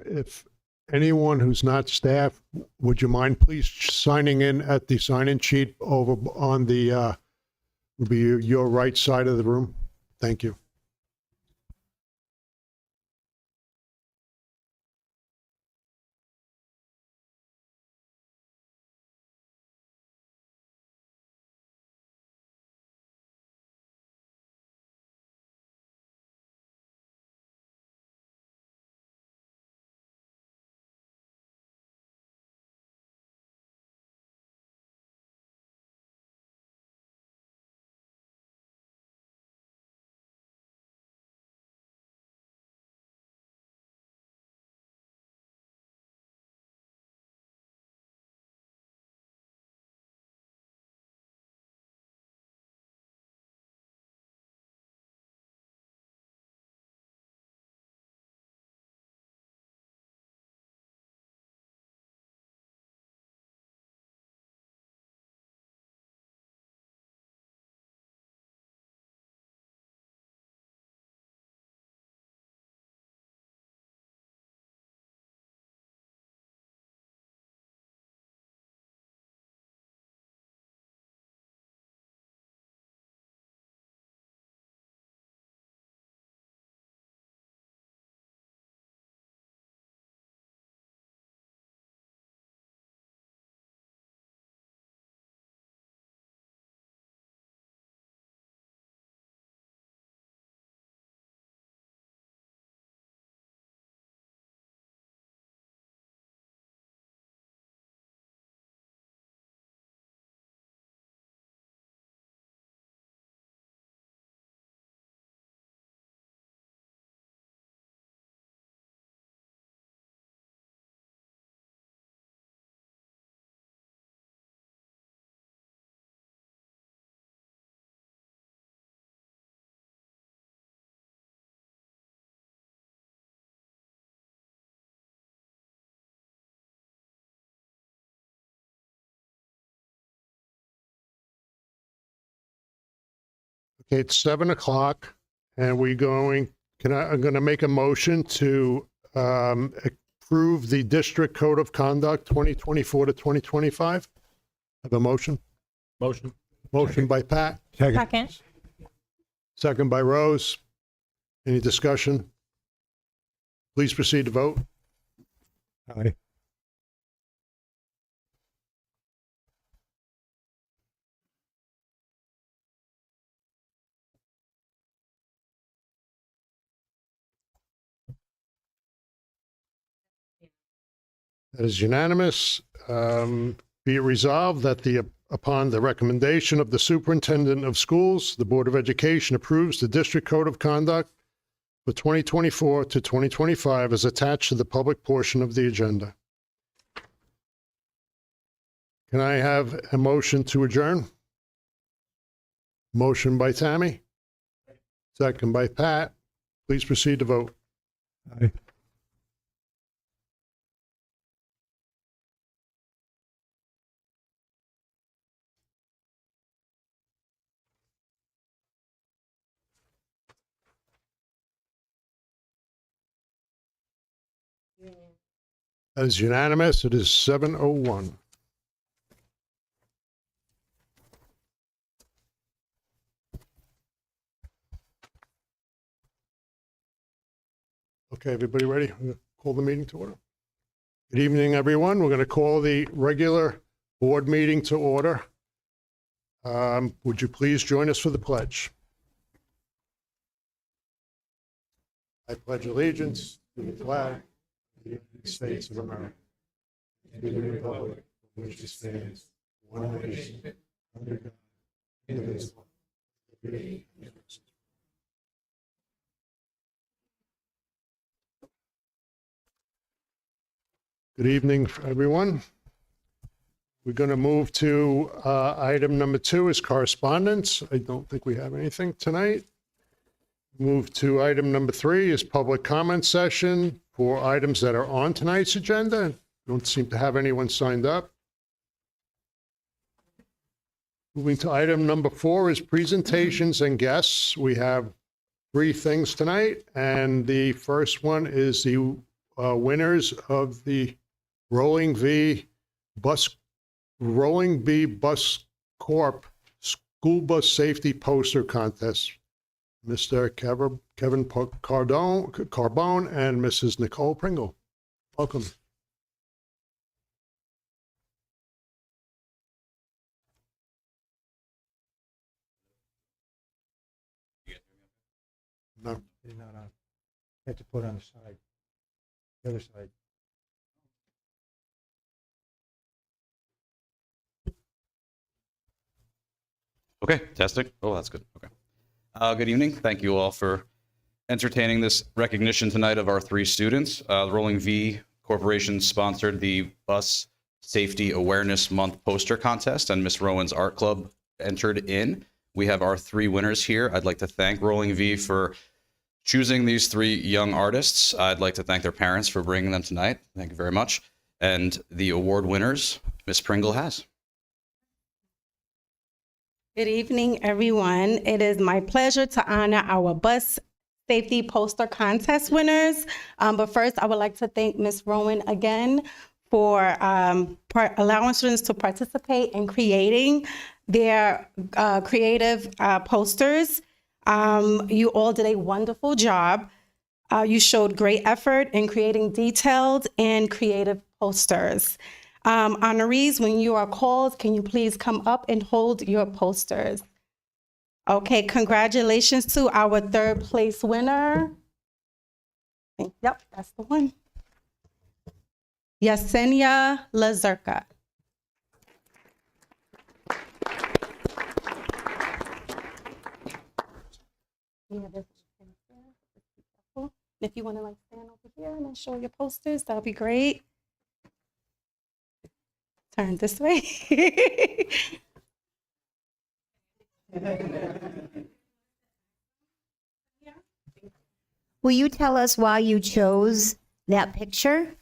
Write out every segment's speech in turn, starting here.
If anyone who's not staff, would you mind please signing in at the sign-in sheet over on the, would be your right side of the room? Thank you. Okay, it's 7 o'clock and I'm going to make a motion to approve the District Code of Conduct 2024 to 2025. Have a motion? Motion. Motion by Pat, Second. second by Rose. Any discussion? Please proceed to vote. Aye. That is unanimous. Be it resolved that upon the recommendation of the Superintendent of Schools, the Board of Education approves the District Code of Conduct for 2024 to 2025 as attached to the public portion of the agenda. Can I have a motion to adjourn? Motion by Tammy. Second by Pat. Please proceed to vote. Aye. That is unanimous. It is 7:01. Okay, everybody ready? I'm going to call the meeting to order. Good evening, everyone. We're going to call the regular board meeting to order. Would you please join us for the pledge? I pledge allegiance to the flag of the United States of America, and to the republic for which it stands, one nation, under God, indivisible, with liberty and justice. Good evening, everyone. We're going to move to item number 2 is correspondence. I don't think we have anything tonight. Move to item number 3 is public comment session for items that are on tonight's agenda. Don't seem to have anyone signed up. Moving to item number 4 is presentations and guests. We have 3 things tonight, and the first one is the winners of the Rolling V Bus Corp School Bus Safety Poster Contest. Mr. Kevin Carbone and Mrs. Nicole Pringle. Welcome. No. It's not on. You have to put it on the side. The other side. Okay, testing. Oh, that's good. Okay. Good evening. Thank you all for entertaining this recognition tonight of our 3 students. The Rolling V Corporation sponsored the Bus Safety Awareness Month poster contest, and Miss Rowan's Art Club entered in. We have our 3 winners here. I'd like to thank Rolling V for choosing these 3 young artists. I'd like to thank their parents for bringing them tonight. Thank you very much. And the award winners, Miss Pringle has. Good evening, everyone. It is my pleasure to honor our bus safety poster contest winners. But first, I would like to thank Ms. Rowan again for allowing students to participate in creating their creative posters. You all did a wonderful job. You showed great effort in creating detailed and creative posters. Honorees, when you are called, can you please come up and hold your posters? Okay, congratulations to our 3rd place winner. Yep, that's the one. Yesenia Lazurka. If you want to stand over here and show your posters, that'll be great. Turn this way. Will you tell us why you chose that picture?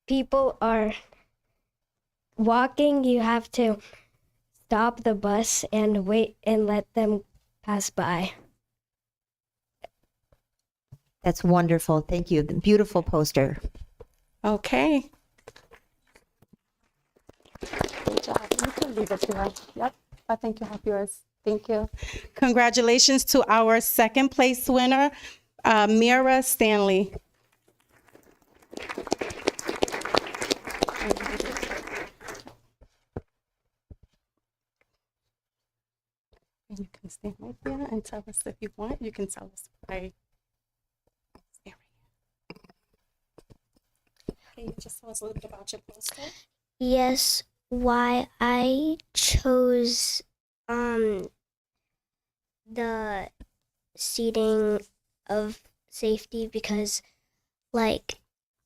People are walking, you have to stop the bus and wait and let them pass by. That's wonderful. Thank you. The beautiful poster. Okay. Good job. You can leave it here. Yep. I think you have yours. Thank you. Congratulations to our 2nd place winner, Mira Stanley. And you can stand right there and tell us if you want. You can tell us why. Can you just tell us a little bit about your poster? Yes, why I chose the seating of safety because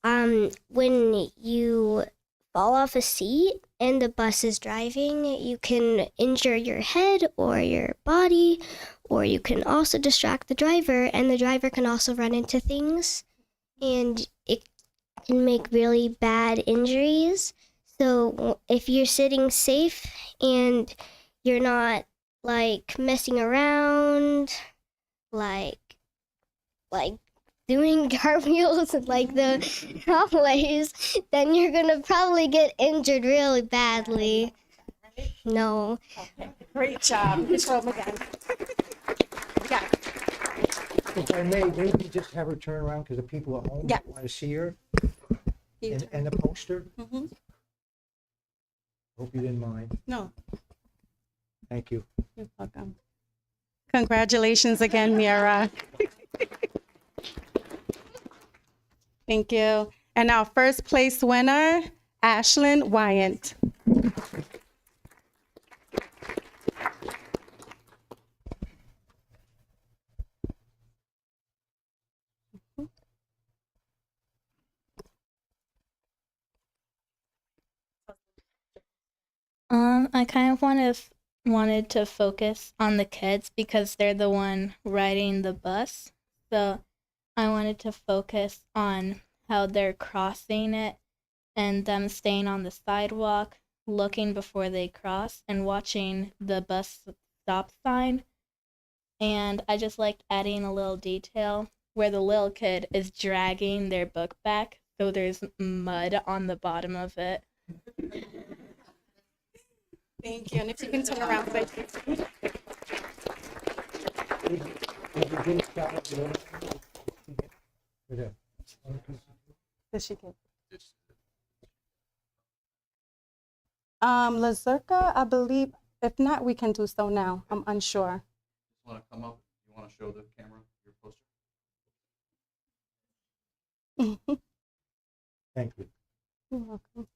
when you fall off a seat and the bus is driving, you can injure your head or your body, or you can also distract the driver, and the driver can also run into things, and it can make really bad injuries. So if you're sitting safe and you're not messing around, like doing cartwheels like the trampolines, then you're gonna probably get injured really badly. No. Okay. Great job. Just show them again. Yeah. If I may, maybe just have her turn around because the people at home Yeah. want to see her You and the poster. Mhm. Hope you didn't mind. No, Thank you. you're welcome. Congratulations again, Mira. Thank you. And our 1st place winner, Ashlyn Wyant. I kind of wanted to focus on the kids because they're the one riding the bus. So I wanted to focus on how they're crossing it and them staying on the sidewalk, looking before they cross, and watching the bus stop sign and I just liked adding a little detail where the little kid is dragging their book back, so there's mud on the bottom of it. Thank you. And if you can turn around, please. Does she get? Lazurka, I believe. If not, we can do so now. I'm unsure. Want to come up? You want to show the camera your poster? Thank you. You're welcome.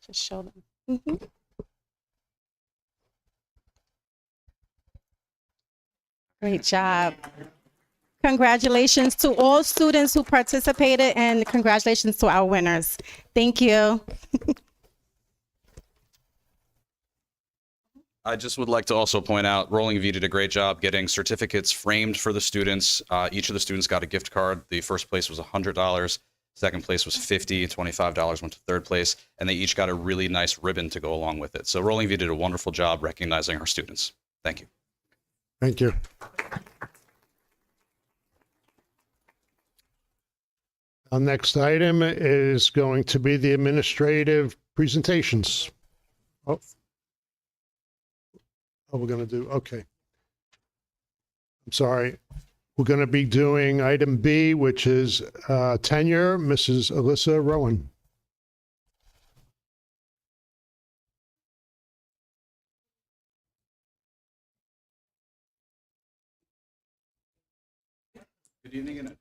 Just show them. Mhm. Great job. Congratulations to all students who participated, and congratulations to our winners. Thank you. I just would like to also point out, Rolling V did a great job getting certificates framed for the students. Each of the students got a gift card. The first place was $100. Second place was $50. $25 went to third place. And they each got a really nice ribbon to go along with it. So Rolling V did a wonderful job recognizing our students. Thank you. Thank you. Our next item is going to be the administrative presentations. Oh, we're going to do, okay. I'm sorry. We're going to be doing item B, which is tenure, Mrs. Alyssa Rowan. Good evening.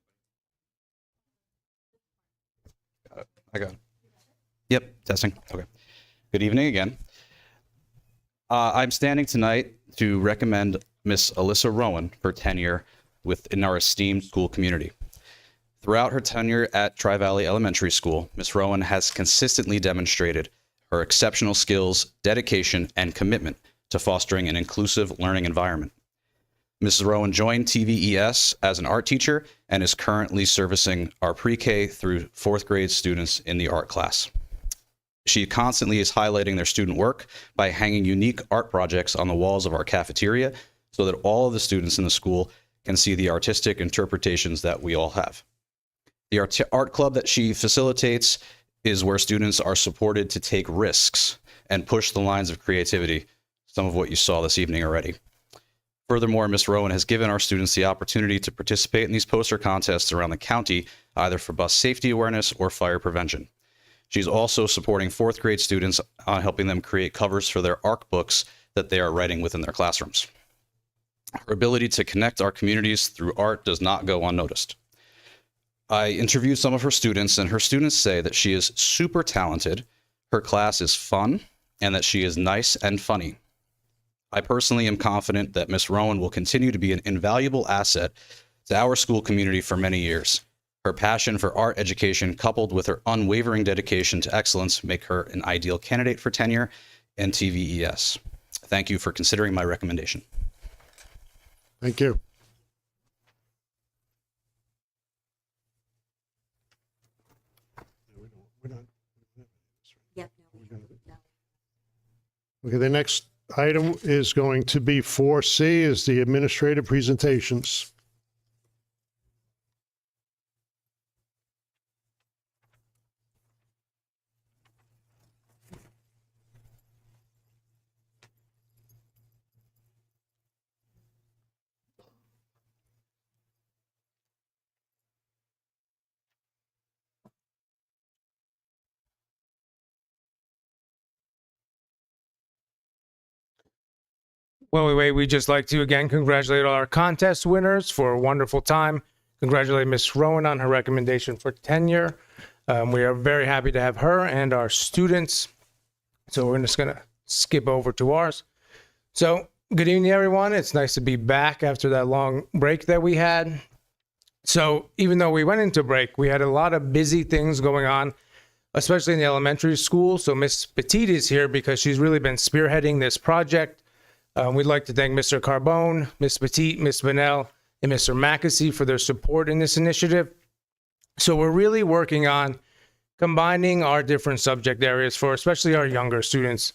Got it. I got it. Yep, testing. Okay. Good evening again. I'm standing tonight to recommend Miss Alyssa Rowan for tenure within our esteemed school community. Throughout her tenure at Tri-Valley Elementary School, Miss Rowan has consistently demonstrated her exceptional skills, dedication, and commitment to fostering an inclusive learning environment. Mrs. Rowan joined TVES as an art teacher and is currently servicing our pre-K through fourth grade students in the art class. She constantly is highlighting their student work by hanging unique art projects on the walls of our cafeteria so that all of the students in the school can see the artistic interpretations that we all have. The art club that she facilitates is where students are supported to take risks and push the lines of creativity, some of what you saw this evening already. Furthermore, Ms. Rowan has given our students the opportunity to participate in these poster contests around the county, either for bus safety awareness or fire prevention. She's also supporting fourth grade students on helping them create covers for their ARC books that they are writing within their classrooms. Her ability to connect our communities through art does not go unnoticed. I interviewed some of her students, and her students say that she is super talented, her class is fun, and that she is nice and funny. I personally am confident that Ms. Rowan will continue to be an invaluable asset to our school community for many years. Her passion for art education, coupled with her unwavering dedication to excellence, make her an ideal candidate for tenure in TVES. Thank you for considering my recommendation. Thank you. Yep. Okay, the next item is going to be 4C, is the administrative presentations. Well, we'd just like to again congratulate all our contest winners for a wonderful time. Congratulate Ms. Rowan on her recommendation for tenure. We are very happy to have her and our students. So we're just going to skip over to ours. So good evening, everyone. It's nice to be back after that long break that we had. So even though we went into break, we had a lot of busy things going on, especially in the elementary school. So Ms. Petit is here because she's really been spearheading this project. We'd like to thank Mr. Carbone, Ms. Petit, Ms. Vanel, and Mr. Mackesy for their support in this initiative. So we're really working on combining our different subject areas for especially our younger students.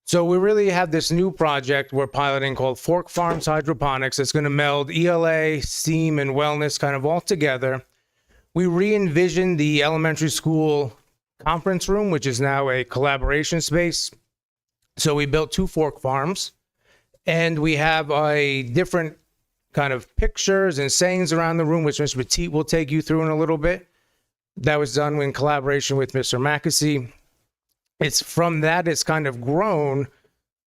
So we really have this new project we're piloting called Fork Farms Hydroponics. It's going to meld ELA, STEAM, and wellness kind of all together. We re-envisioned the elementary school conference room, which is now a collaboration space. So we built 2 fork farms, and we have a different kind of pictures and sayings around the room, which Mr. Petit will take you through in a little bit. That was done in collaboration with Mr. Mackesy. It's from that, it's kind of grown.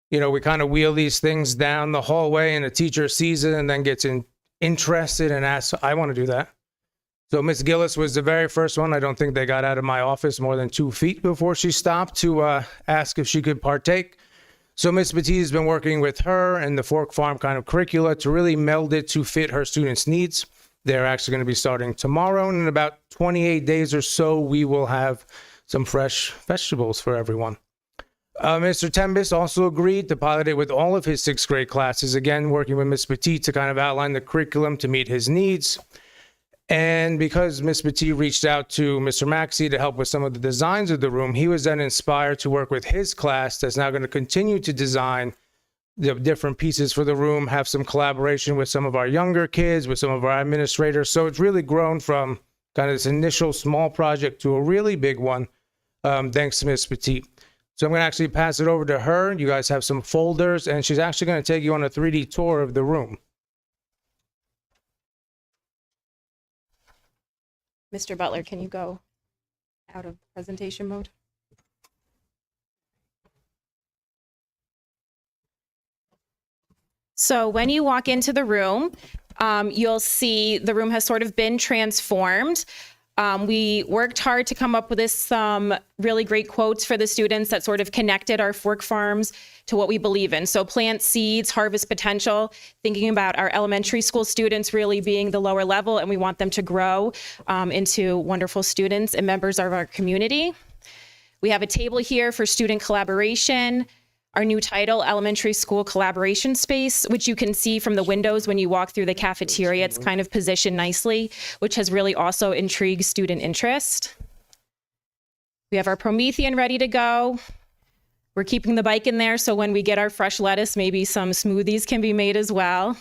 You know, we kind of wheel these things down the hallway and the teacher sees it and then gets interested and asks, I want to do that. So Miss Gillis was the very first one. I don't think they got out of my office more than 2 feet before she stopped to ask if she could partake. So Miss Petit has been working with her and the Fork Farm kind of curricula to really meld it to fit her students' needs. They're actually going to be starting tomorrow, and in about 28 days or so, we will have some fresh vegetables for everyone. Mr. Tembis also agreed to pilot it with all of his 6th grade classes, again, working with Miss Petit to kind of outline the curriculum to meet his needs. And because Miss Petit reached out to Mr. Maxey to help with some of the designs of the room, he was then inspired to work with his class that's now going to continue to design the different pieces for the room, have some collaboration with some of our younger kids, with some of our administrators. So it's really grown from kind of this initial small project to a really big one, thanks to Miss Petit. So I'm going to actually pass it over to her. You guys have some folders, and she's actually going to take you on a 3D tour of the room. Mr. Butler, can you go out of presentation mode? So when you walk into the room, you'll see the room has sort of been transformed. We worked hard to come up with some really great quotes for the students that sort of connected our fork farms to what we believe in. So plant seeds, harvest potential, thinking about our elementary school students really being the lower level, and we want them to grow into wonderful students and members of our community. We have a table here for student collaboration. Our new title, Elementary School Collaboration Space, which you can see from the windows when you walk through the cafeteria. It's kind of positioned nicely, which has really also intrigued student interest. We have our Promethean ready to go. We're keeping the bike in there, so when we get our fresh lettuce, maybe some smoothies can be made as well.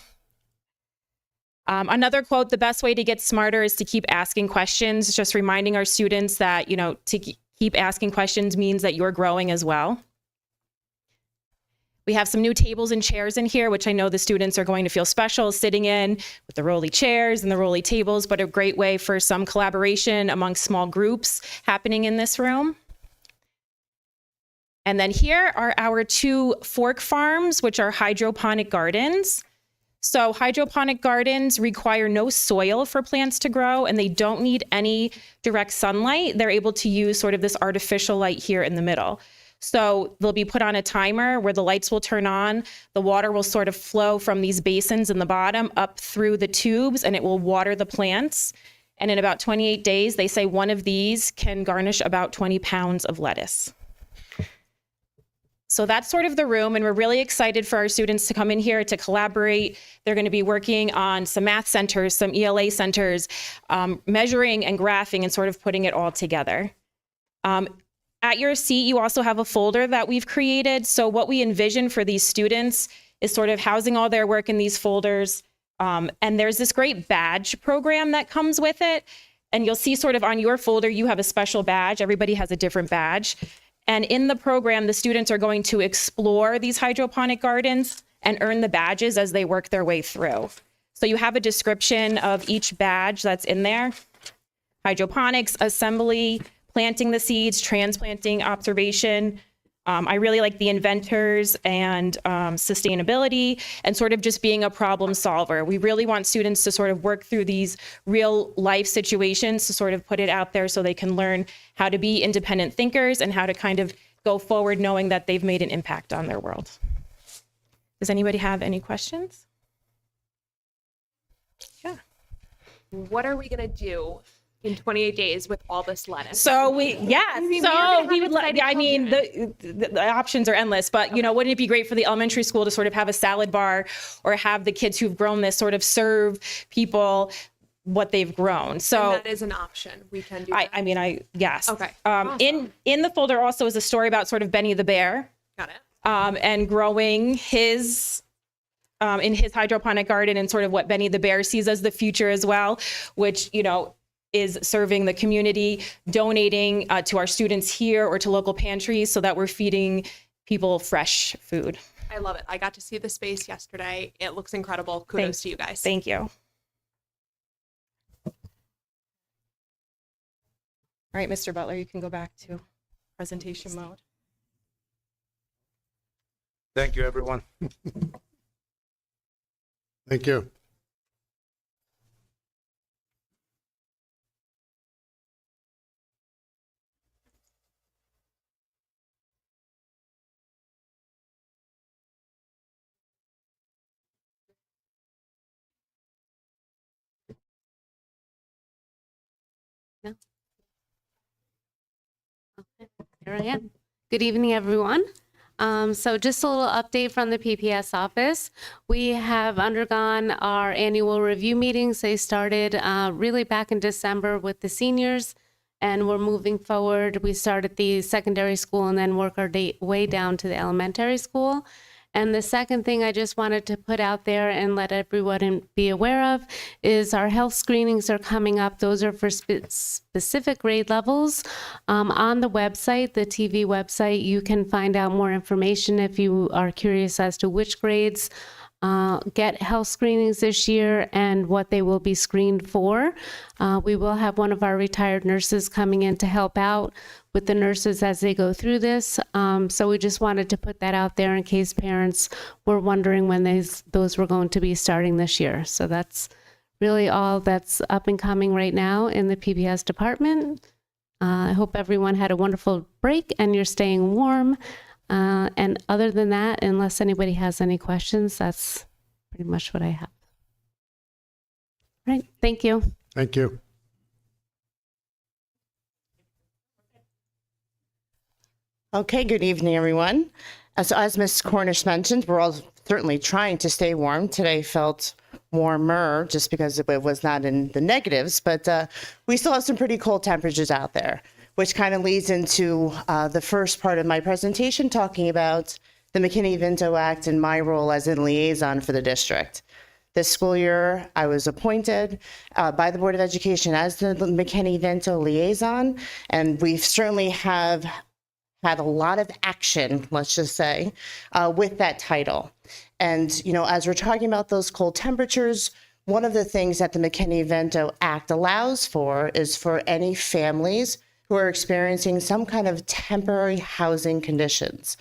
Another quote, the best way to get smarter is to keep asking questions, just reminding our students that, you know, to keep asking questions means that you're growing as well. We have some new tables and chairs in here, which I know the students are going to feel special sitting in with the rolly chairs and the rolly tables, but a great way for some collaboration amongst small groups happening in this room. And then here are our 2 fork farms, which are hydroponic gardens. So hydroponic gardens require no soil for plants to grow, and they don't need any direct sunlight. They're able to use sort of this artificial light here in the middle. So they'll be put on a timer where the lights will turn on. The water will sort of flow from these basins in the bottom up through the tubes, and it will water the plants. And in about 28 days, they say one of these can garnish about 20 pounds of lettuce. So that's sort of the room, and we're really excited for our students to come in here to collaborate. They're going to be working on some math centers, some ELA centers, measuring and graphing and sort of putting it all together. At your seat, you also have a folder that we've created. So what we envision for these students is sort of housing all their work in these folders. And there's this great badge program that comes with it. And you'll see sort of on your folder, you have a special badge. Everybody has a different badge. And in the program, the students are going to explore these hydroponic gardens and earn the badges as they work their way through. So you have a description of each badge that's in there. Hydroponics, assembly, planting the seeds, transplanting, observation. I really like the inventors and sustainability and sort of just being a problem solver. We really want students to sort of work through these real life situations to sort of put it out there so they can learn how to be independent thinkers and how to kind of go forward knowing that they've made an impact on their world. Does anybody have any questions? Yeah. What are we going to do in 28 days with all this lettuce? So we would, I mean, the options are endless, but you know, wouldn't it be great for the elementary school to sort of have a salad bar or have the kids who've grown this sort of serve people what they've grown? So and that is an option. We can do that. I mean, yes. Okay. Awesome. In the folder also is a story about sort of Benny the Bear. Got it. and growing his in his hydroponic garden, and sort of what Benny the Bear sees as the future as well, which, you know, is serving the community, donating to our students here or to local pantries so that we're feeding people fresh food. I love it. I got to see the space yesterday. It looks incredible. Kudos to you guys. Thank you. All right, Mr. Butler, you can go back to presentation mode. Thank you, everyone. Thank you. Here I am. Good evening, everyone. So just a little update from the PPS office. We have undergone our annual review meetings. They started really back in December with the seniors, and we're moving forward. We start at the secondary school and then work our way down to the elementary school. And the second thing I just wanted to put out there and let everyone be aware of is our health screenings are coming up. Those are for specific grade levels. On the website, the TV website, you can find out more information if you are curious as to which grades get health screenings this year and what they will be screened for. We will have one of our retired nurses coming in to help out with the nurses as they go through this. So we just wanted to put that out there in case parents were wondering when those were going to be starting this year. So that's really all that's up and coming right now in the PPS department. I hope everyone had a wonderful break and you're staying warm. And other than that, unless anybody has any questions, that's pretty much what I have. All right, thank you. Thank you. Okay, good evening, everyone. As Ms. Cornish mentioned, we're all certainly trying to stay warm. Today felt warmer just because it was not in the negatives, but we still have some pretty cold temperatures out there, which kind of leads into the first part of my presentation, talking about the McKinney-Vento Act and my role as a liaison for the district. This school year, I was appointed by the Board of Education as the McKinney-Vento liaison, and we certainly have had a lot of action, let's just say, with that title. And, you know, as we're talking about those cold temperatures, one of the things that the McKinney-Vento Act allows for is for any families who are experiencing some kind of temporary housing conditions.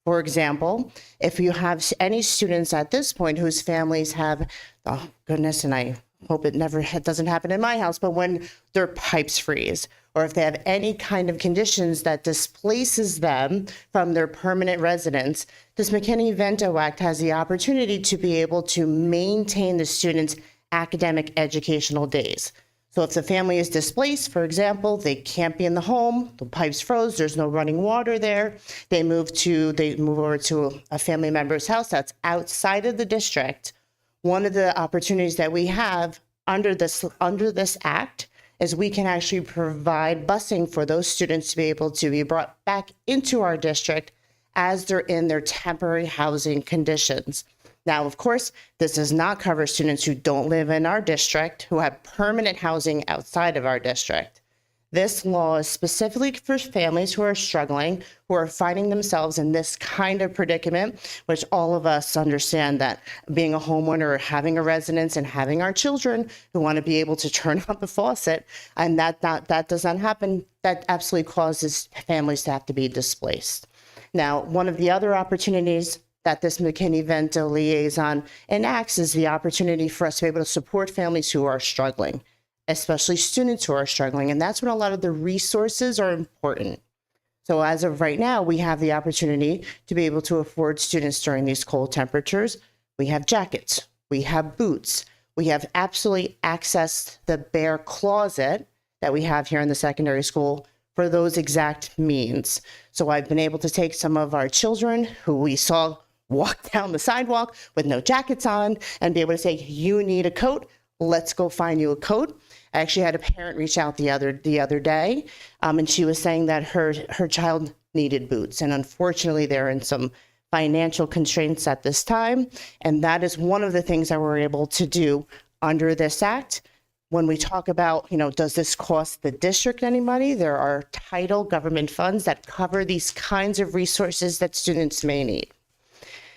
For example, if you have any students at this point whose families have, oh goodness, and I hope it never doesn't happen in my house, but when their pipes freeze, or if they have any kind of conditions that displaces them from their permanent residence, this McKinney-Vento Act has the opportunity to be able to maintain the students' academic educational days. So if the family is displaced, for example, they can't be in the home, the pipes froze, there's no running water there, they move over to a family member's house that's outside of the district. One of the opportunities that we have under this act is we can actually provide busing for those students to be able to be brought back into our district as they're in their temporary housing conditions. Now, of course, this does not cover students who don't live in our district, who have permanent housing outside of our district. This law is specifically for families who are struggling, who are finding themselves in this kind of predicament, which all of us understand that being a homeowner or having a residence and having our children who want to be able to turn on the faucet, and that does not happen, that absolutely causes families to have to be displaced. Now, one of the other opportunities that this McKinney-Vento liaison enacts is the opportunity for us to be able to support families who are struggling, especially students who are struggling. And that's when a lot of the resources are important. So as of right now, we have the opportunity to be able to afford students during these cold temperatures. We have jackets, we have boots, we have absolutely accessed the bare closet that we have here in the secondary school for those exact means. So I've been able to take some of our children who we saw walk down the sidewalk with no jackets on and be able to say, you need a coat, let's go find you a coat. I actually had a parent reach out the other day, and she was saying that her child needed boots, and unfortunately they're in some financial constraints at this time. And that is one of the things that we're able to do under this act. When we talk about, does this cost the district any money? There are title government funds that cover these kinds of resources that students may need.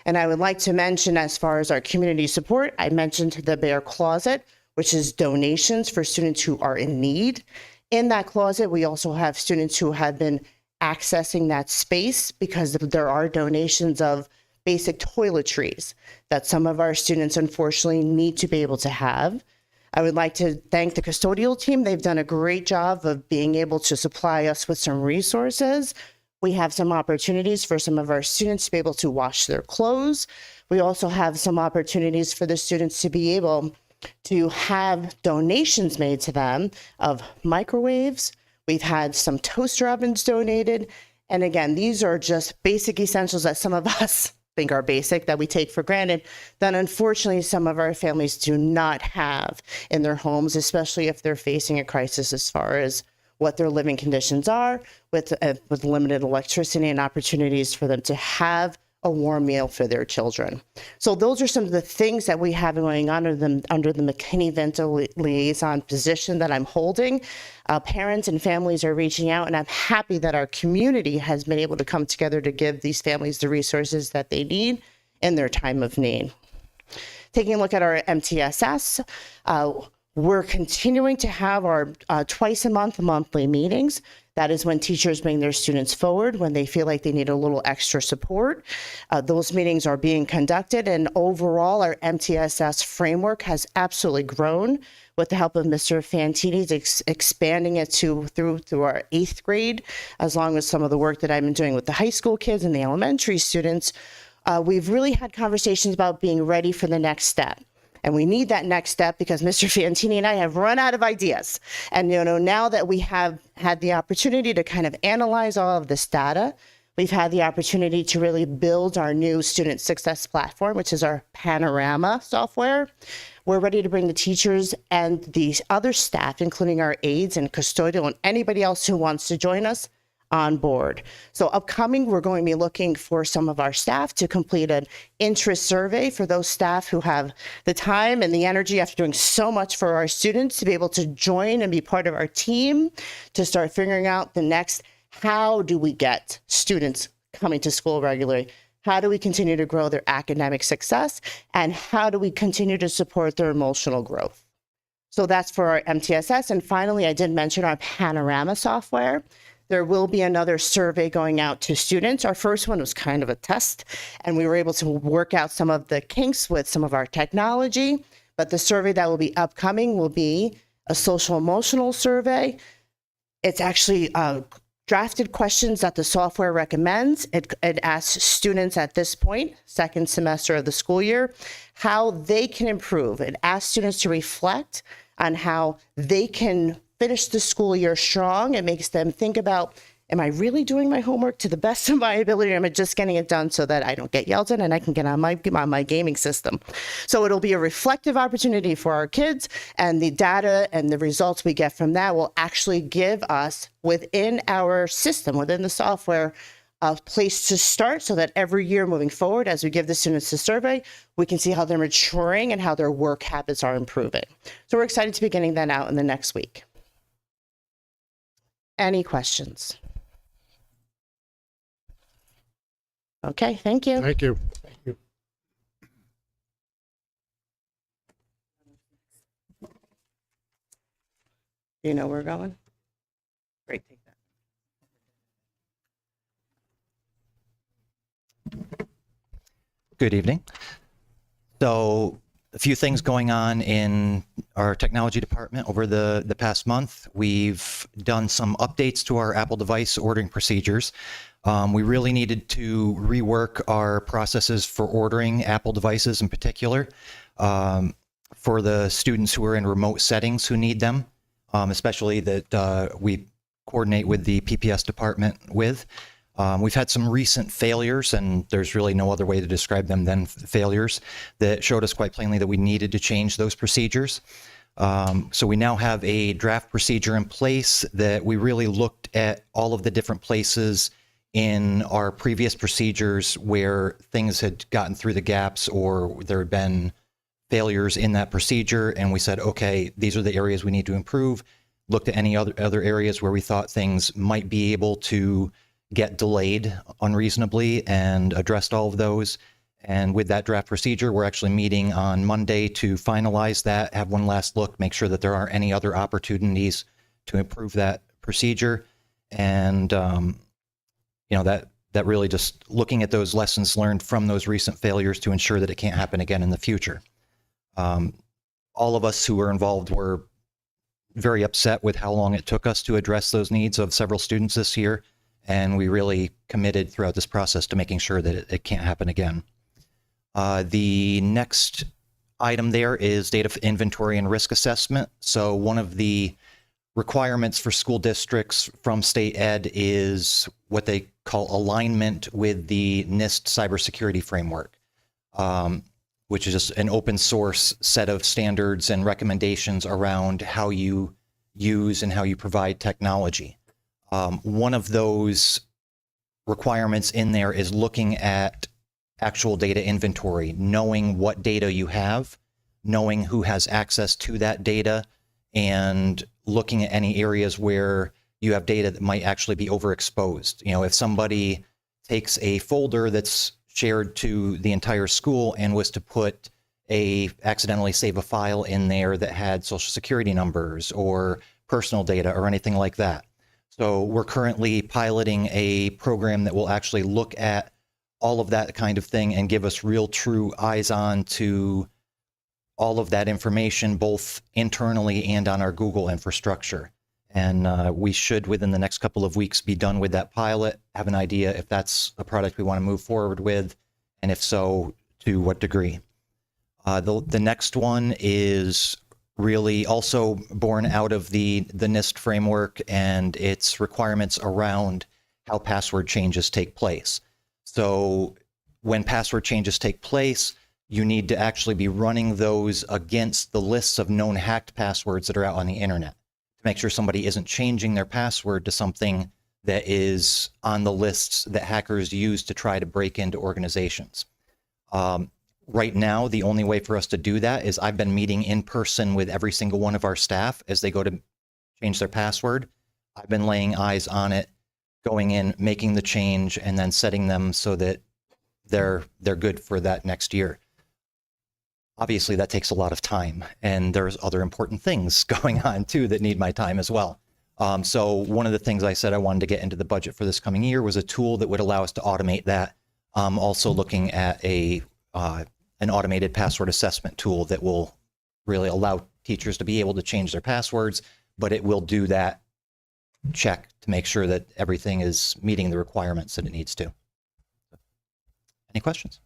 And I would like to mention, as far as our community support, I mentioned the Bear Closet, which is donations for students who are in need. In that closet, we also have students who have been accessing that space because there are donations of basic toiletries that some of our students unfortunately need to be able to have. I would like to thank the custodial team. They've done a great job of being able to supply us with some resources. We have some opportunities for some of our students to be able to wash their clothes. We also have some opportunities for the students to be able to have donations made to them of microwaves. We've had some toaster ovens donated. And again, these are just basic essentials that some of us think are basic, that we take for granted, that unfortunately some of our families do not have in their homes, especially if they're facing a crisis as far as what their living conditions are, with limited electricity and opportunities for them to have a warm meal for their children. So those are some of the things that we have going on under the McKinney-Vento liaison position that I'm holding. Parents and families are reaching out, and I'm happy that our community has been able to come together to give these families the resources that they need in their time of need. Taking a look at our MTSS, we're continuing to have our twice a month monthly meetings. That is when teachers bring their students forward when they feel like they need a little extra support. Those meetings are being conducted, and overall our MTSS framework has absolutely grown with the help of Mr. Fantini's expanding it through our 8th grade, as long as some of the work that I've been doing with the high school kids and the elementary students. We've really had conversations about being ready for the next step. And we need that next step because Mr. Fantini and I have run out of ideas. And now that we have had the opportunity to kind of analyze all of this data, we've had the opportunity to really build our new student success platform, which is our Panorama software. We're ready to bring the teachers and the other staff, including our aides and custodial and anybody else who wants to join us, on board. So upcoming, we're going to be looking for some of our staff to complete an interest survey for those staff who have the time and the energy after doing so much for our students to be able to join and be part of our team to start figuring out the next, how do we get students coming to school regularly? How do we continue to grow their academic success? And how do we continue to support their emotional growth? So that's for our MTSS. And finally, I did mention our Panorama software. There will be another survey going out to students. Our first one was kind of a test, and we were able to work out some of the kinks with some of our technology. But the survey that will be upcoming will be a social emotional survey. It's actually drafted questions that the software recommends. It asks students at this point, second semester of the school year, how they can improve. It asks students to reflect on how they can finish the school year strong. It makes them think about, am I really doing my homework to the best of my ability? Or am I just getting it done so that I don't get yelled at and I can get on my gaming system? So it'll be a reflective opportunity for our kids, and the data and the results we get from that will actually give us within our system, within the software, a place to start so that every year moving forward, as we give the students the survey, we can see how they're maturing and how their work habits are improving. So we're excited to be getting that out in the next week. Any questions? Okay, thank you. Thank you. Thank you. Do you know where we're going? Great, take that. Good evening. So a few things going on in our technology department over the past month. We've done some updates to our Apple device ordering procedures. We really needed to rework our processes for ordering Apple devices in particular for the students who are in remote settings who need them, especially that we coordinate with the PPS department with. We've had some recent failures, and there's really no other way to describe them than failures, that showed us quite plainly that we needed to change those procedures. So we now have a draft procedure in place that we really looked at all of the different places in our previous procedures where things had gotten through the gaps or there had been failures in that procedure, and we said, okay, these are the areas we need to improve. Looked at any other areas where we thought things might be able to get delayed unreasonably and addressed all of those. And with that draft procedure, we're actually meeting on Monday to finalize that, have one last look, make sure that there aren't any other opportunities to improve that procedure. And, that really just looking at those lessons learned from those recent failures to ensure that it can't happen again in the future. All of us who were involved were very upset with how long it took us to address those needs of several students this year. And we really committed throughout this process to making sure that it can't happen again. The next item there is data inventory and risk assessment. So one of the requirements for school districts from state ed is what they call alignment with the NIST cybersecurity framework, which is just an open source set of standards and recommendations around how you use and how you provide technology. One of those requirements in there is looking at actual data inventory, knowing what data you have, knowing who has access to that data, and looking at any areas where you have data that might actually be overexposed. If somebody takes a folder that's shared to the entire school and was to accidentally save a file in there that had social security numbers or personal data or anything like that. So we're currently piloting a program that will actually look at all of that kind of thing and give us real true eyes on to all of that information, both internally and on our Google infrastructure. And we should, within the next couple of weeks, be done with that pilot, have an idea if that's a product we want to move forward with, and if so, to what degree. The next one is really also born out of the NIST framework and its requirements around how password changes take place. So when password changes take place, you need to actually be running those against the lists of known hacked passwords that are out on the internet to make sure somebody isn't changing their password to something that is on the lists that hackers use to try to break into organizations. Right now, the only way for us to do that is I've been meeting in person with every single one of our staff as they go to change their password. I've been laying eyes on it, going in, making the change, and then setting them so that they're good for that next year. Obviously, that takes a lot of time, and there's other important things going on too that need my time as well. So one of the things I said I wanted to get into the budget for this coming year was a tool that would allow us to automate that. Also looking at an automated password assessment tool that will really allow teachers to be able to change their passwords, but it will do that check to make sure that everything is meeting the requirements that it needs to. Any questions?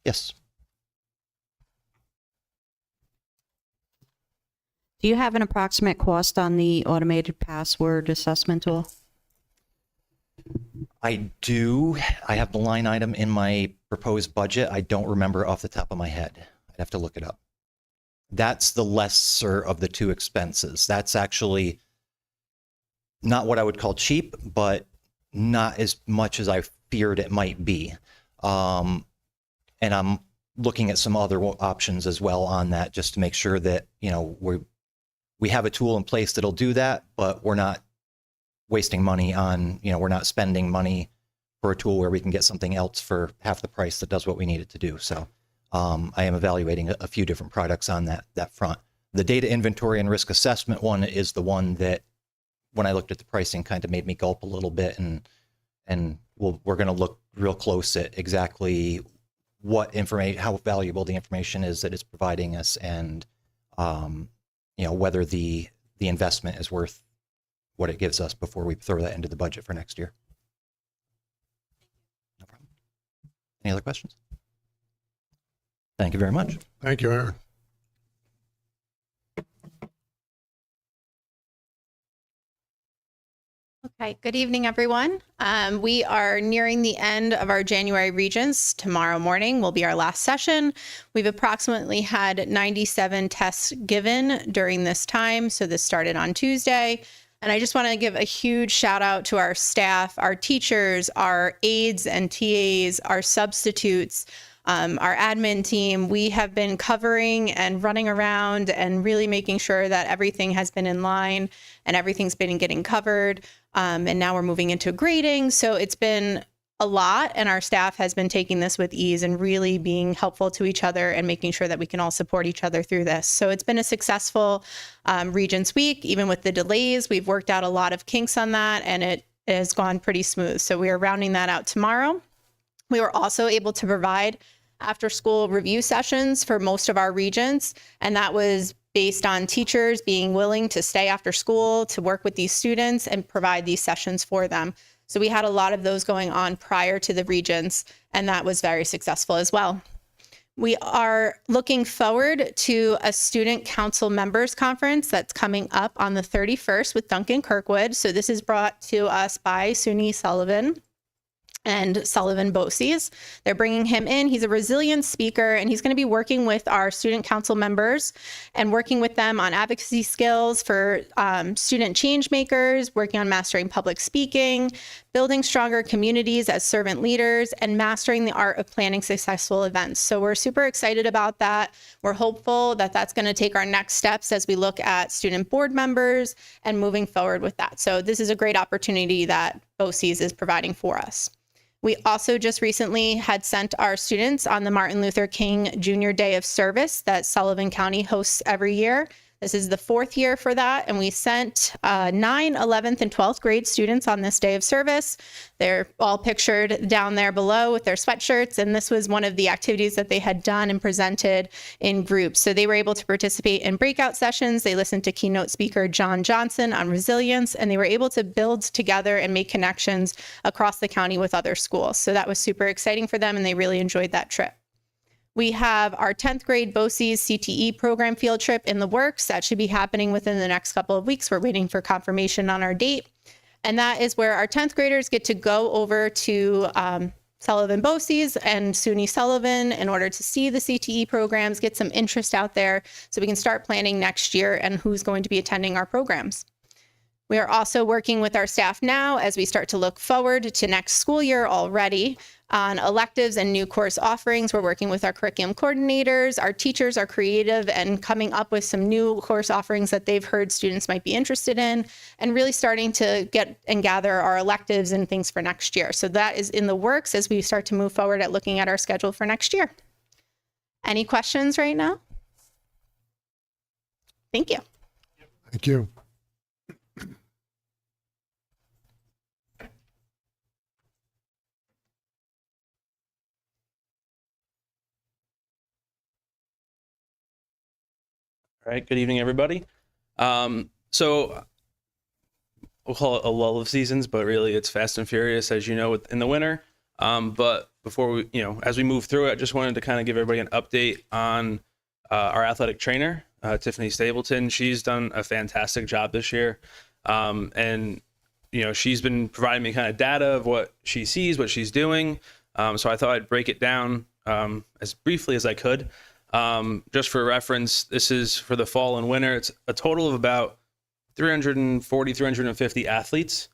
Yes. Do you have an approximate cost on the automated password assessment tool? I do. I have the line item in my proposed budget. I don't remember off the top of my head. I'd have to look it up. That's the lesser of the two expenses. That's actually not what I would call cheap, but not as much as I feared it might be. And I'm looking at some other options as well on that, just to make sure that, we have a tool in place that'll do that, but we're not wasting money on, we're not spending money for a tool where we can get something else for half the price that does what we need it to do. So I am evaluating a few different products on that front. The data inventory and risk assessment one is the one that, when I looked at the pricing, kind of made me gulp a little bit, and we're going to look real close at exactly what information, how valuable the information is that it's providing us, and whether the investment is worth what it gives us before we throw that into the budget for next year. No problem. Any other questions? Thank you very much. Thank you, Aaron. Okay, good evening, everyone. We are nearing the end of our January Regents. Tomorrow morning will be our last session. We've approximately had 97 tests given during this time. So this started on Tuesday. And I just want to give a huge shout out to our staff, our teachers, our aides and TAs, our substitutes, our admin team. We have been covering and running around and really making sure that everything has been in line and everything's been getting covered. And now we're moving into grading. So it's been a lot, and our staff has been taking this with ease and really being helpful to each other and making sure that we can all support each other through this. So it's been a successful Regents Week. Even with the delays, we've worked out a lot of kinks on that, and it has gone pretty smooth. So we are rounding that out tomorrow. We were also able to provide after-school review sessions for most of our regents, and that was based on teachers being willing to stay after school to work with these students and provide these sessions for them. So we had a lot of those going on prior to the regents, and that was very successful as well. We are looking forward to a student council members conference that's coming up on the 31st with Duncan Kirkwood. So this is brought to us by Suni Sullivan and Sullivan BOCES. They're bringing him in. He's a resilience speaker, and he's going to be working with our student council members and working with them on advocacy skills for student change makers, working on mastering public speaking, building stronger communities as servant leaders, and mastering the art of planning successful events. So we're super excited about that. We're hopeful that that's going to take our next steps as we look at student board members and moving forward with that. So this is a great opportunity that BOCES is providing for us. We also just recently had sent our students on the Martin Luther King Jr. Day of Service that Sullivan County hosts every year. This is the 4th year for that, and we sent 9th, 11th, and 12th grade students on this day of service. They're all pictured down there below with their sweatshirts, and this was one of the activities that they had done and presented in groups. So they were able to participate in breakout sessions. They listened to keynote speaker John Johnson on resilience, and they were able to build together and make connections across the county with other schools. So that was super exciting for them, and they really enjoyed that trip. We have our 10th grade BOCES CTE program field trip in the works. That should be happening within the next couple of weeks. We're waiting for confirmation on our date. And that is where our 10th graders get to go over to Sullivan BOCES and SUNY Sullivan in order to see the CTE programs, get some interest out there so we can start planning next year and who's going to be attending our programs. We are also working with our staff now as we start to look forward to next school year already on electives and new course offerings. We're working with our curriculum coordinators. Our teachers are creative and coming up with some new course offerings that they've heard students might be interested in, and really starting to get and gather our electives and things for next year. So that is in the works as we start to move forward at looking at our schedule for next year. Any questions right now? Thank you. Thank you. All right, good evening, everybody. So we'll call it a lull of seasons, but really it's fast and furious, as you know, in the winter. But before we, as we move through it, I just wanted to kind of give everybody an update on our athletic trainer, Tiffany Stapleton. She's done a fantastic job this year. And, she's been providing me kind of data of what she sees, what she's doing. So I thought I'd break it down as briefly as I could. Just for reference, this is for the fall and winter. It's a total of about 340, 350 athletes.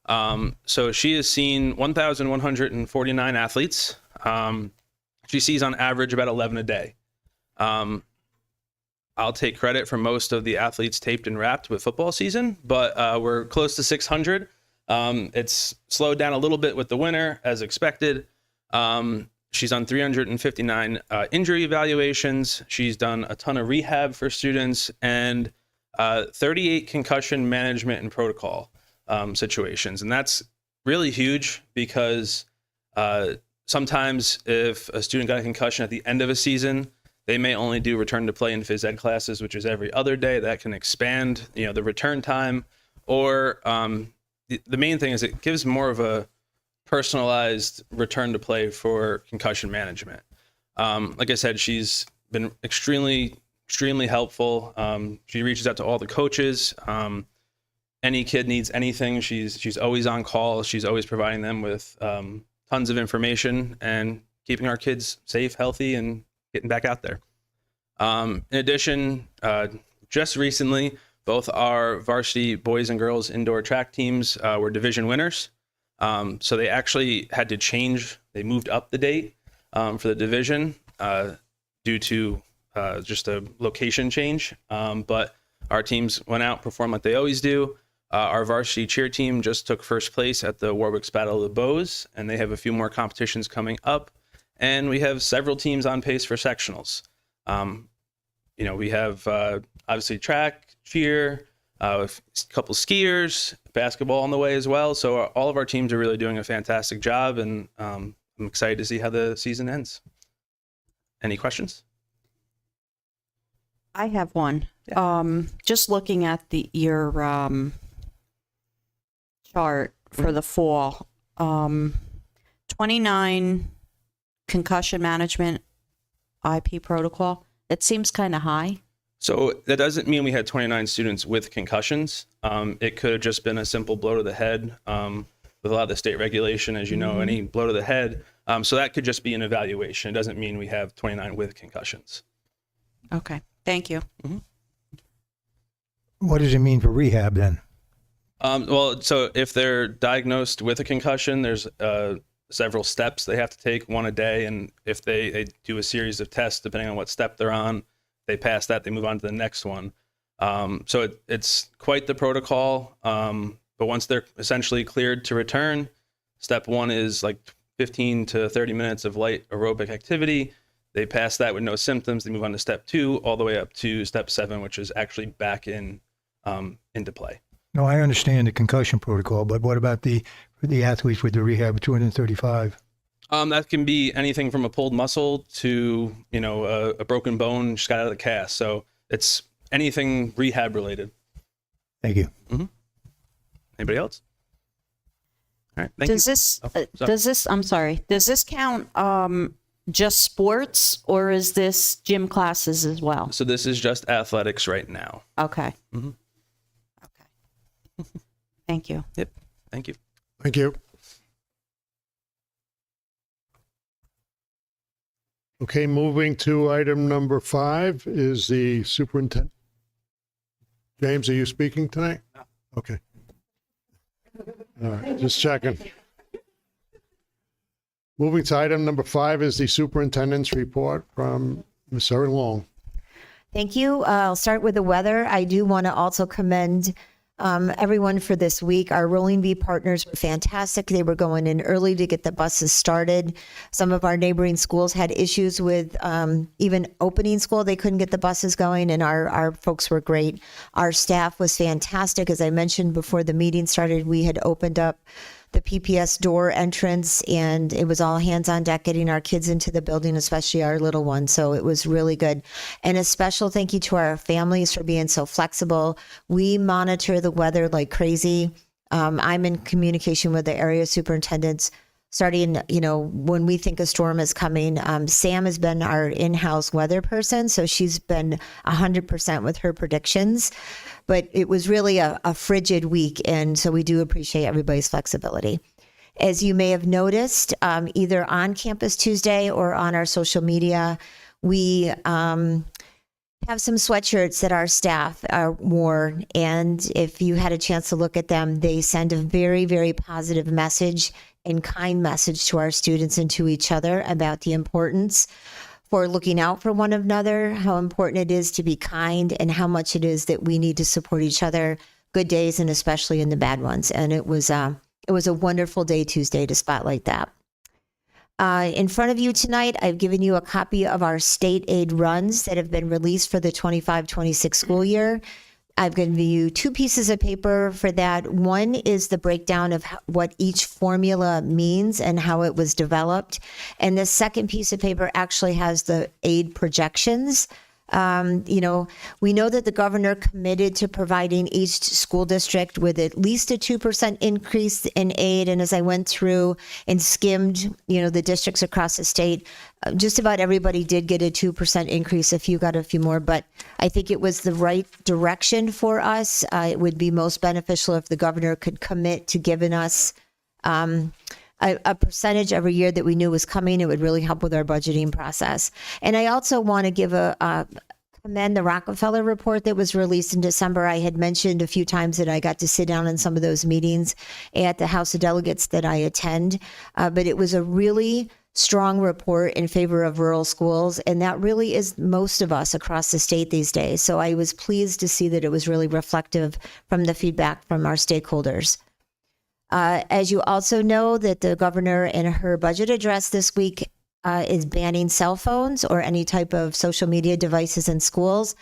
So she has seen 1,149 athletes. She sees on average about 11 a day. I'll take credit for most of the athletes taped and wrapped with football season, but we're close to 600. It's slowed down a little bit with the winter as expected. She's done 359 injury evaluations. She's done a ton of rehab for students and 38 concussion management and protocol situations. And that's really huge because sometimes if a student got a concussion at the end of a season, they may only do return to play in phys ed classes, which is every other day. That can expand, the return time. Or the main thing is it gives more of a personalized return to play for concussion management. Like I said, she's been extremely helpful. She reaches out to all the coaches. Any kid needs anything, she's always on call. She's always providing them with tons of information and keeping our kids safe, healthy, and getting back out there. In addition, just recently, Both our varsity boys and girls indoor track teams were division winners. So they actually had to change. They moved up the date for the division due to just a location change. But our teams went out, performed like they always do. Our varsity cheer team just took first place at the Warwick's Battle of the Bows, and they have a few more competitions coming up. And we have several teams on pace for sectionals. We have obviously track, cheer, a couple skiers, basketball on the way as well. So all of our teams are really doing a fantastic job, and I'm excited to see how the season ends. Any questions? I have one. Just looking at your chart for the fall, 29 concussion management IP protocol. It seems kind of high. So that doesn't mean we had 29 students with concussions. It could have just been a simple blow to the head. With a lot of the state regulation, as you know, any blow to the head. So that could just be an evaluation. It doesn't mean we have 29 with concussions. Okay, thank you. What does it mean for rehab then? Well, so if they're diagnosed with a concussion, there's several steps they have to take, one a day. And if they do a series of tests, depending on what step they're on, they pass that, they move on to the next one. So it's quite the protocol. But once they're essentially cleared to return, step one is like 15 to 30 minutes of light aerobic activity. They pass that with no symptoms. They move on to step 2, all the way up to step 7, which is actually back into play. No, I understand the concussion protocol, but what about the athletes with the rehab of 235? That can be anything from a pulled muscle to, a broken bone just got out of the cast. So it's anything rehab related. Thank you. Mm-hmm. Anybody else? All right. Thank Does you. this, I'm sorry, does this count just sports, or is this gym classes as well? So this is just athletics right now. Okay. Mm-hmm. Thank you. Yep. Thank you. Thank you. Okay, moving to item number 5 is the superintendent. James, are you speaking tonight? No. Okay. All right, just checking. Moving to item number 5 is the superintendent's report from Ms. Erin Long. Thank you. I'll start with the weather. I do want to also commend everyone for this week. Our Rolling V partners were fantastic. They were going in early to get the buses started. Some of our neighboring schools had issues with even opening school. They couldn't get the buses going, and our folks were great. Our staff was fantastic. As I mentioned before the meeting started, we had opened up the PPS door entrance, and it was all hands on deck getting our kids into the building, especially our little ones. So it was really good. And a special thank you to our families for being so flexible. We monitor the weather like crazy. I'm in communication with the area superintendents starting, when we think a storm is coming. Sam has been our in-house weather person, so she's been 100% with her predictions. But it was really a frigid week, and so we do appreciate everybody's flexibility. As you may have noticed, either on Campus Tuesday or on our social media, we have some sweatshirts that our staff wore, and if you had a chance to look at them, they send a very, very positive message and kind message to our students and to each other about the importance for looking out for one another, how important it is to be kind, and how much it is that we need to support each other, good days and especially in the bad ones. And it was a wonderful day Tuesday to spotlight that. In front of you tonight, I've given you a copy of our state aid runs that have been released for the 25-26 school year. I've given you 2 pieces of paper for that. One is the breakdown of what each formula means and how it was developed. And the second piece of paper actually has the aid projections. We know that the governor committed to providing each school district with at least a 2% increase in aid. And as I went through and skimmed, the districts across the state, just about everybody did get a 2% increase. A few got a few more, but I think it was the right direction for us. It would be most beneficial if the governor could commit to giving us a percentage every year that we knew was coming. It would really help with our budgeting process. And I also want to give a commend the Rockefeller report that was released in December. I had mentioned a few times that I got to sit down in some of those meetings at the House of Delegates that I attend, but it was a really strong report in favor of rural schools, and that really is most of us across the state these days. So I was pleased to see that it was really reflective from the feedback from our stakeholders. As you also know, that the governor in her budget address this week is banning cell phones or any type of social media devices in schools.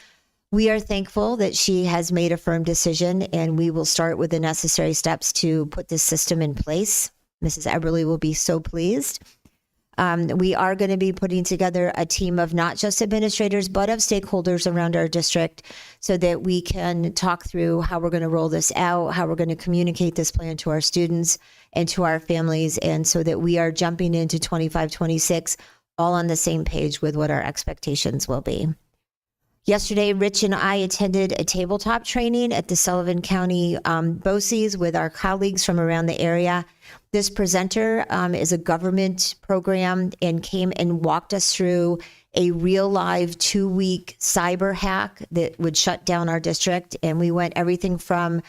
We are thankful that she has made a firm decision, and we will start with the necessary steps to put this system in place. Mrs. Eberly will be so pleased. We are going to be putting together a team of not just administrators, but of stakeholders around our district so that we can talk through how we're going to roll this out, how we're going to communicate this plan to our students and to our families, and so that we are jumping into 25-26 all on the same page with what our expectations will be. Yesterday, Rich and I attended a tabletop training at the Sullivan County BOCES with our colleagues from around the area. This presenter is a government program and came and walked us through a real live 2-week cyber hack that would shut down our district. And we went everything from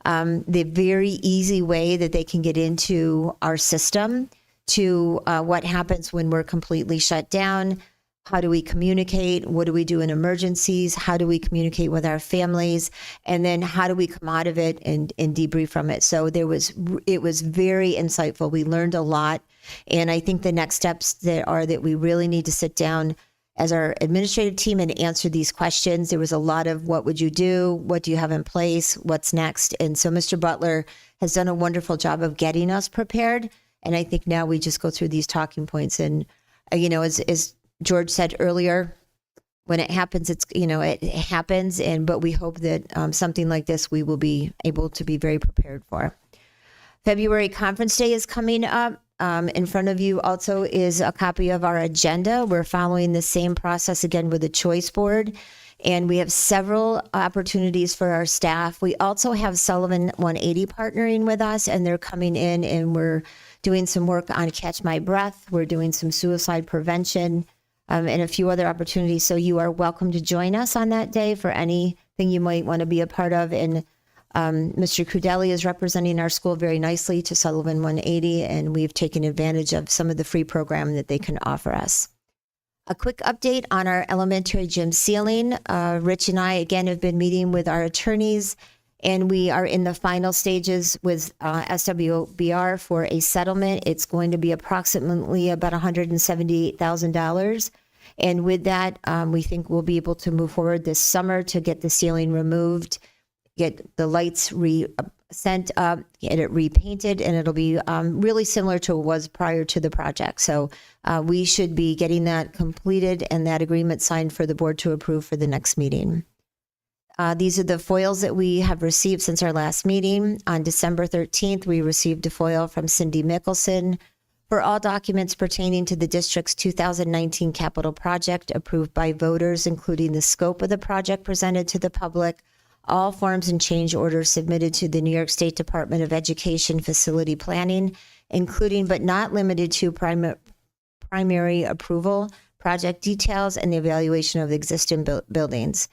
the very easy way that they can get into our system to what happens when we're completely shut down. How do we communicate? What do we do in emergencies? How do we communicate with our families? And then how do we come out of it and debrief from it? So it was very insightful. We learned a lot. And I think the next steps that we really need to sit down as our administrative team and answer these questions. There was a lot of what would you do? What do you have in place? What's next? And so Mr. Butler has done a wonderful job of getting us prepared. And I think now we just go through these talking points. And, as George said earlier, when it happens, it happens. But we hope that something like this, we will be able to be very prepared for. February Conference Day is coming up. In front of you also is a copy of our agenda. We're following the same process again with the choice board. And we have several opportunities for our staff. We also have Sullivan 180 partnering with us, and they're coming in and we're doing some work on Catch My Breath. We're doing some suicide prevention. And a few other opportunities. So you are welcome to join us on that day for anything you might want to be a part of. And Mr. Crudelli is representing our school very nicely to Sullivan 180, and we've taken advantage of some of the free program that they can offer us. A quick update on our elementary gym ceiling. Rich and I, again, have been meeting with our attorneys, and we are in the final stages with SWBR for a settlement. It's going to be approximately about $178,000. And with that, we think we'll be able to move forward this summer to get the ceiling removed, get the lights sent up, get it repainted, and it'll be really similar to what was prior to the project. So we should be getting that completed and that agreement signed for the board to approve for the next meeting. These are the foils that we have received since our last meeting. On December 13th, we received a foil from Cindy Mickelson for all documents pertaining to the district's 2019 capital project approved by voters, including the scope of the project presented to the public, all forms and change orders submitted to the New York State Department of Education facility planning, including but not limited to primary approval, project details, and the evaluation of existing buildings.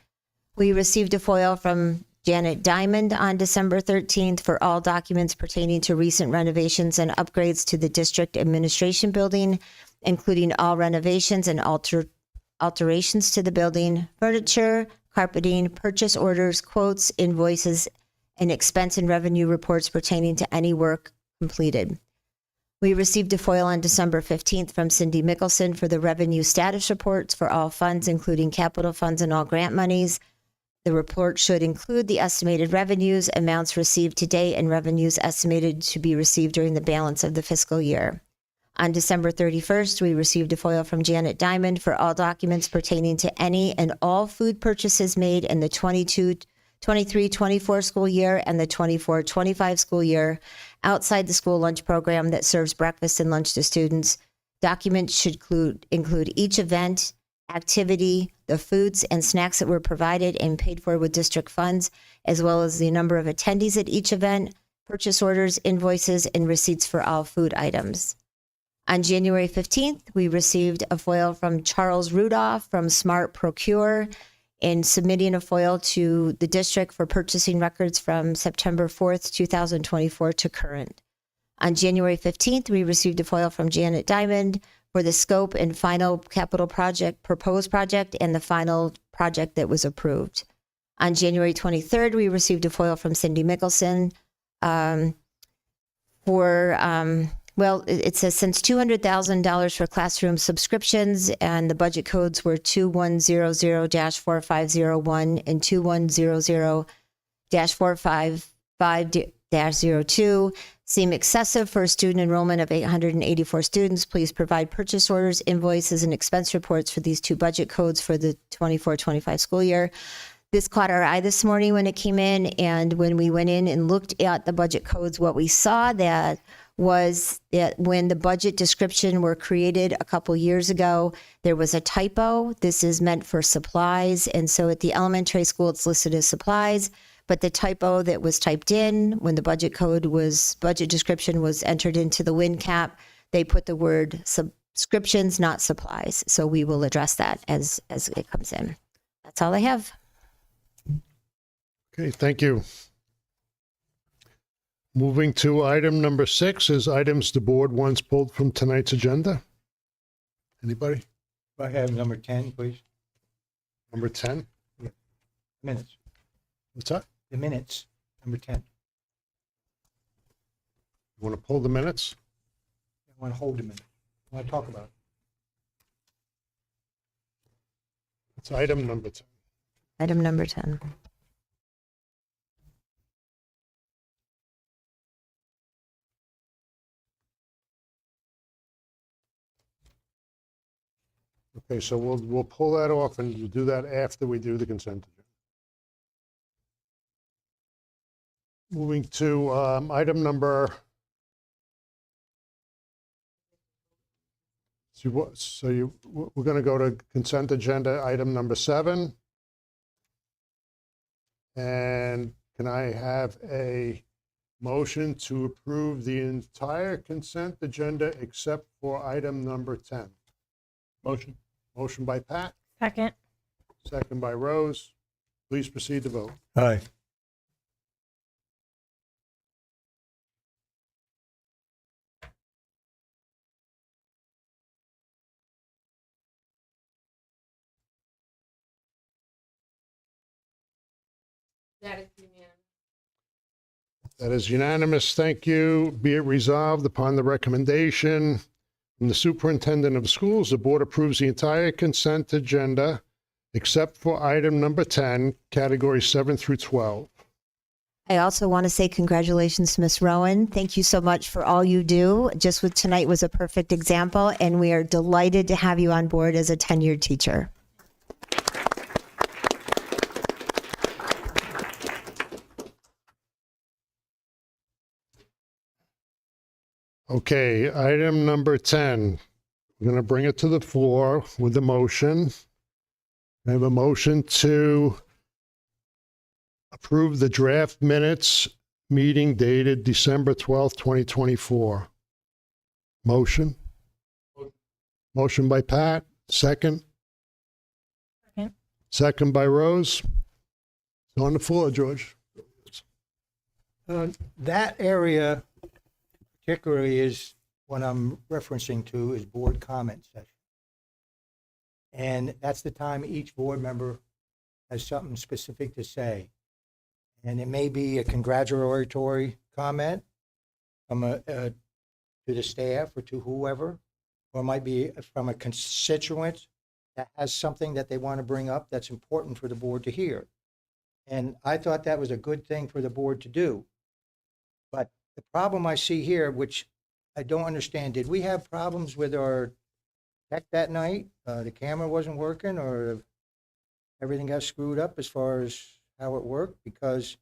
We received a foil from Janet Diamond on December 13th for all documents pertaining to recent renovations and upgrades to the district administration building, including all renovations and alterations to the building, furniture, carpeting, purchase orders, quotes, invoices, and expense and revenue reports pertaining to any work completed. We received a foil on December 15th from Cindy Mickelson for the revenue status reports for all funds, including capital funds and all grant monies. The report should include the estimated revenues, amounts received to date, and revenues estimated to be received during the balance of the fiscal year. On December 31st, we received a foil from Janet Diamond for all documents pertaining to any and all food purchases made in the 23-24 school year and the 24-25 school year outside the school lunch program that serves breakfast and lunch to students. Documents should include each event, activity, the foods and snacks that were provided and paid for with district funds, as well as the number of attendees at each event, purchase orders, invoices, and receipts for all food items. On January 15th, we received a foil from Charles Rudolph from Smart Procure, in submitting a FOIL to the district for purchasing records from September 4th, 2024 to current. On January 15th, we received a FOIL from Janet Diamond for the scope and final capital project, proposed project, and the final project that was approved. On January 23rd, we received a FOIL from Cindy Mickelson it says since $200,000 for classroom subscriptions, and the budget codes were 2100-4501 and 2100-455-02, seem excessive for a student enrollment of 884 students. Please provide purchase orders, invoices, and expense reports for these two budget codes for the 24-25 school year. This caught our eye this morning when it came in, and when we went in and looked at the budget codes, what we saw that was that when the budget description were created a couple years ago, there was a typo. This is meant for supplies, and so at the elementary school, it's listed as supplies, but the typo that was typed in when the budget description was entered into the WIN cap, they put the word subscriptions, not supplies. So we will address that as it comes in. That's all I have. Okay, thank you. Moving to item number 6 is items the board wants pulled from tonight's agenda. Anybody? I have number 10, please. Number 10? Minutes. What's that? The minutes, number 10. You want to pull the minutes? I want to hold a minute. I want to talk about it. It's item number 10. Item number 10. Okay, so we'll pull that off, and we'll do that after we do the consent agenda. Moving to item number. We're going to go to consent agenda item number 7. And can I have a motion to approve the entire consent agenda except for item number 10? Motion. Motion by Pat, Second. second by Rose. Please proceed to vote. Aye. That is unanimous. That is unanimous. Thank you. Be it resolved upon the recommendation from the superintendent of schools, the board approves the entire consent agenda except for item number 10, categories 7 through 12. I also want to say congratulations to Ms. Rowan. Thank you so much for all you do. Just with tonight was a perfect example, and we are delighted to have you on board as a tenured teacher. Okay, item number 10. We're going to bring it to the floor with a motion. I have a motion to approve the draft minutes meeting dated December 12th, 2024. Motion? Motion by Pat, second? Second. Second by Rose. It's on the floor, George. That area particularly is what I'm referencing to is board comment session. And that's the time each board member has something specific to say. And it may be a congratulatory comment from to the staff or to whoever, or it might be from a constituent that has something that they want to bring up that's important for the board to hear. And I thought that was a good thing for the board to do. But the problem I see here, which I don't understand, did we have problems with our tech that night? The camera wasn't working, or everything got screwed up as far as how it worked? Because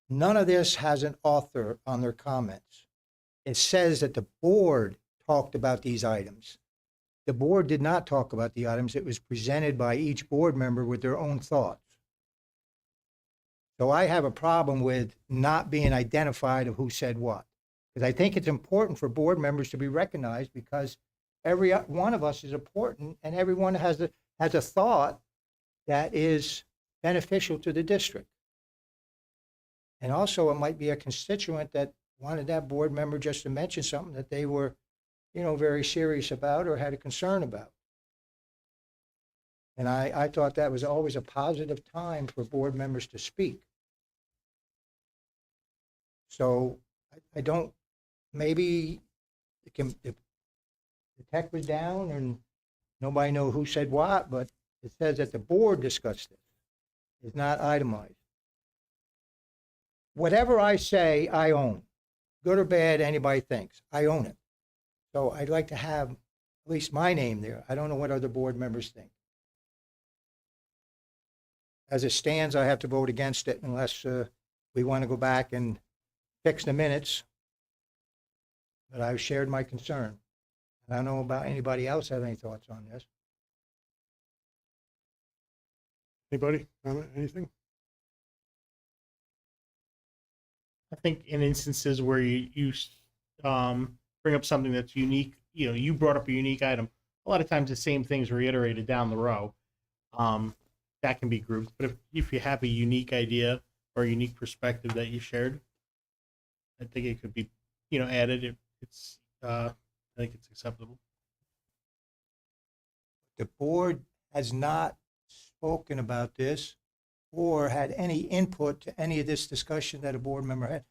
none of this has an author on their comments. It says that the board talked about these items. The board did not talk about the items. It was presented by each board member with their own thoughts. So I have a problem with not being identified of who said what. Because I think it's important for board members to be recognized, because every one of us is important, and everyone has a thought that is beneficial to the district. And also, it might be a constituent that wanted that board member just to mention something that they were, very serious about or had a concern about. And I thought that was always a positive time for board members to speak. So I don't, maybe the tech was down and nobody knew who said what, but it says that the board discussed it. It's not itemized. Whatever I say, I own. Good or bad, anybody thinks. I own it. So I'd like to have at least my name there. I don't know what other board members think. As it stands, I have to vote against it unless we want to go back and fix the minutes. But I've shared my concern. I don't know about anybody else have any thoughts on this. Anybody? Comment? Anything? I think in instances where you bring up something that's unique, you brought up a unique item. A lot of times the same things reiterated down the row. That can be grouped. But if you have a unique idea or a unique perspective that you shared, I think it could be, added. I think it's acceptable. The board has not spoken about this or had any input to any of this discussion that a board member had.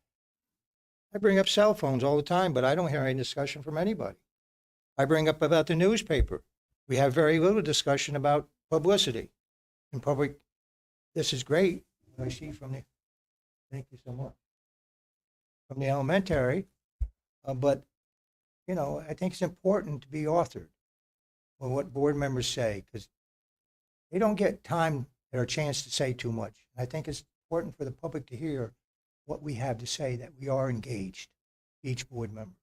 I bring up cell phones all the time, but I don't hear any discussion from anybody. I bring up about the newspaper. We have very little discussion about publicity in public. This is great. I see from the, thank you so much, from the elementary. But, I think it's important to be authored on what board members say, because they don't get time or a chance to say too much. I think it's important for the public to hear what we have to say, that we are engaged, each board member.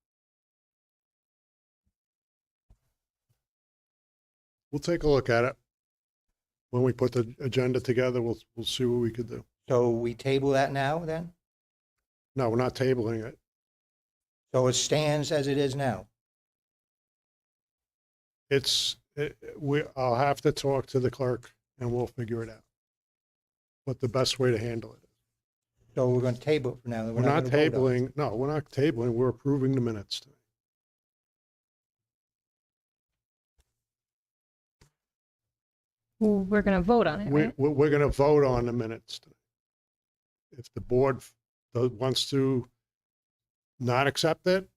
We'll take a look at it. When we put the agenda together, we'll see what we could do. So we table that now then? No, we're not tabling it. So it stands as it is now? I'll have to talk to the clerk and we'll figure it out. What the best way to handle it is. So we're going to table it for now? We're not tabling, no, we're not tabling, we're approving the minutes tonight. Well, we're going to vote on it, right? We're going to vote on the minutes tonight. If the board wants to not accept it,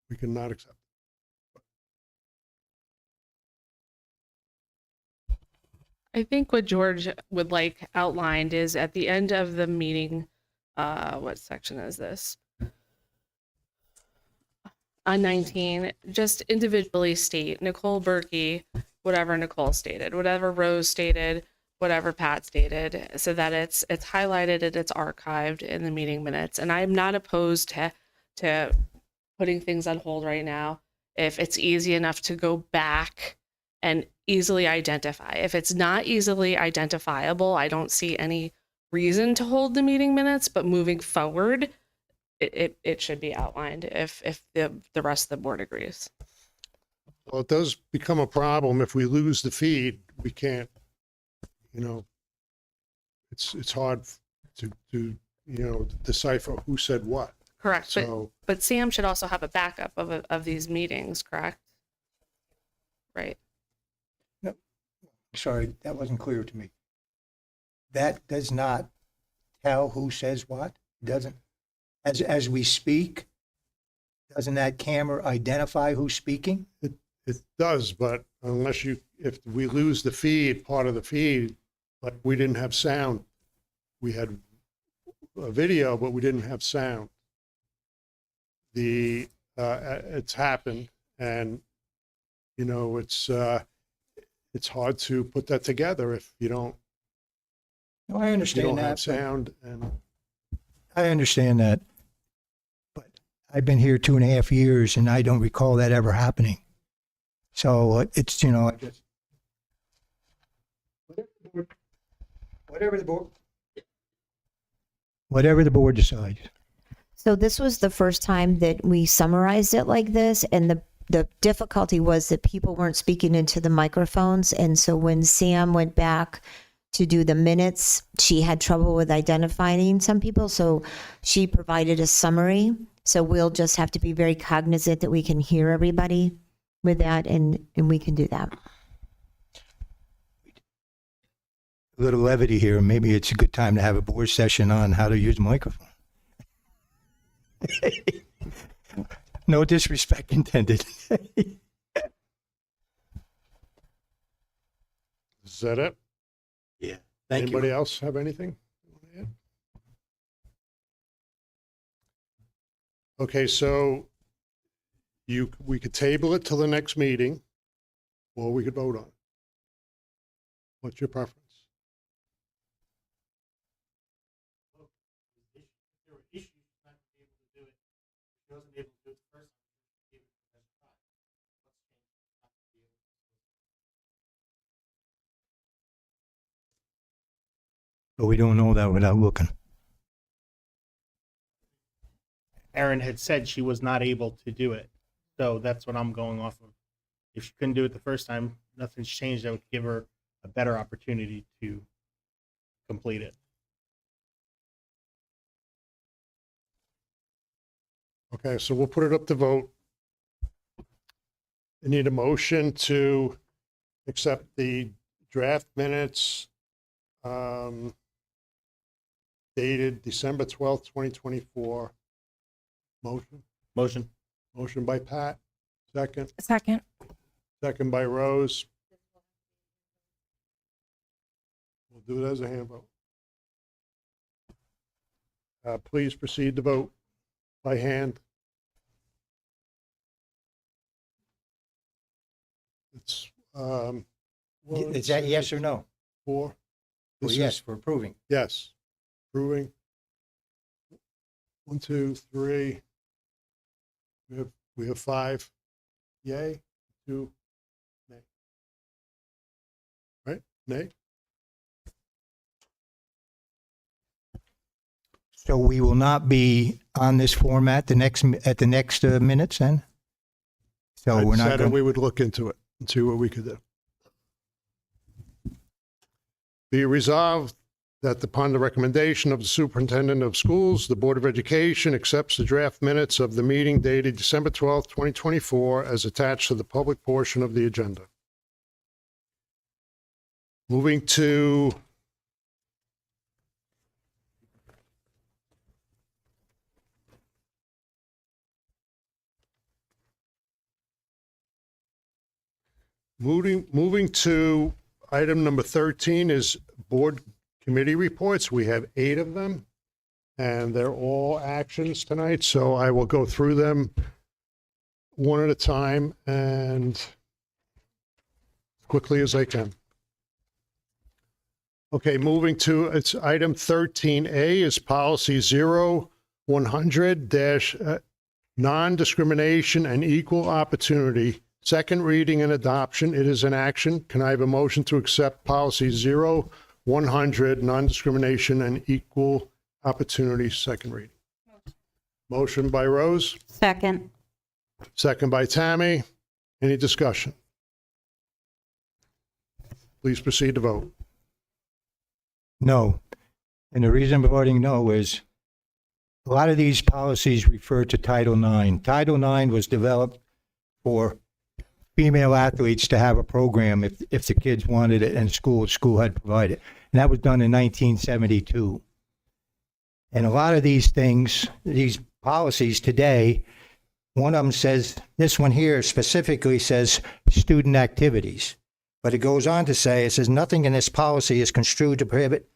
we can not accept it. I think what George would like outlined is at the end of the meeting, what section is this? On 19, just individually state Nicole Berkey, whatever Nicole stated, whatever Rose stated, whatever Pat stated, so that it's highlighted and it's archived in the meeting minutes. And I'm not opposed to putting things on hold right now if it's easy enough to go back and easily identify. If it's not easily identifiable, I don't see any reason to hold the meeting minutes, but moving forward, it should be outlined if the rest of the board agrees. Well, it does become a problem if we lose the feed. We can't, it's hard to decipher who said what. Correct. So, but Sam should also have a backup of these meetings, correct? Right. No, sorry, that wasn't clear to me. That does not tell who says what? It doesn't. As we speak, doesn't that camera identify who's speaking? It does, but if we lose the feed, part of the feed, like we didn't have sound, we had a video, but we didn't have sound. It's happened, and it's hard to put that together if you don't. No, I understand that. Have sound, and I understand that, but I've been here 2.5 years, and I don't recall that ever happening. So it's I just whatever the board decides. So this was the first time that we summarized it like this, and the difficulty was that people weren't speaking into the microphones. And so when Sam went back to do the minutes, she had trouble with identifying some people. So she provided a summary. So we'll just have to be very cognizant that we can hear everybody with that, and we can do that. A little levity here. Maybe it's a good time to have a board session on how to use a microphone. No disrespect intended. Is that it? Yeah. Thank Anybody you. else have anything? Okay, so we could table it till the next meeting, or we could vote on it. What's your preference? But we don't know that without looking. Erin had said she was not able to do it. So that's what I'm going off of. If she couldn't do it the first time, nothing's changed. That would give her a better opportunity to complete it. Okay, so we'll put it up to vote. I need a motion to accept the draft minutes dated December 12th, 2024. Motion? Motion. Motion by Pat. Second. Second. Second by Rose. We'll do it as a hand vote. Please proceed to vote by hand. It's, Is that yes or no? 4. Well, This is- yes, for approving. Yes. Approving. 1, 2, 3. We have 5. Yay. 2. Nay. Right? Nay. So we will not be on this format at the next minutes then? So we're I not said going we would look into it and see what we could do. Be resolved that upon the recommendation of the superintendent of schools, the Board of Education accepts the draft minutes of the meeting dated December 12th, 2024, as attached to the public portion of the agenda. Moving to moving to item number 13 is board committee reports. We have 8 of them, and they're all actions tonight, so I will go through them one at a time and as quickly as I can. Okay, moving to it's item 13A is policy 0100- non-discrimination and equal opportunity. Second reading and adoption. It is an action. Can I have a motion to accept policy 0100, non-discrimination and equal opportunity, second reading? Motion by Rose, Second. second by Tammy. Any discussion? Please proceed to vote. No. And the reason I'm voting no is a lot of these policies refer to Title IX. Title IX was developed for female athletes to have a program if the kids wanted it and school had provided. And that was done in 1972. And a lot of these things, these policies today, one of them says, this one here specifically says student activities. But it goes on to say, it says nothing in this policy is construed to prohibit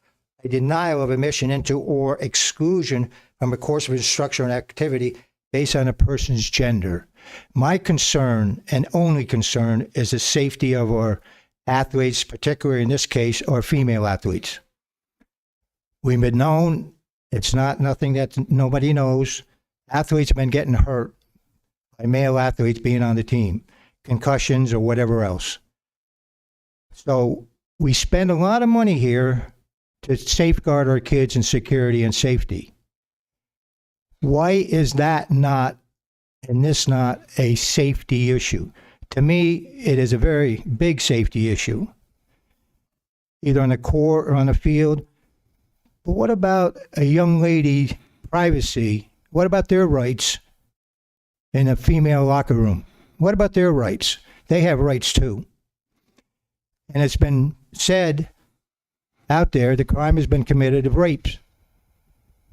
a denial of admission into or exclusion from a course of instruction or activity based on a person's gender. My concern and only concern is the safety of our athletes, particularly in this case, our female athletes. We've been known, it's not nothing that nobody knows. Athletes have been getting hurt by male athletes being on the team, concussions or whatever else. So we spend a lot of money here to safeguard our kids in security and safety. Why is that not and this not a safety issue? To me, it is a very big safety issue, either on the court or on the field. But what about a young lady's privacy? What about their rights in a female locker room? What about their rights? They have rights too. And it's been said out there the crime has been committed of rapes.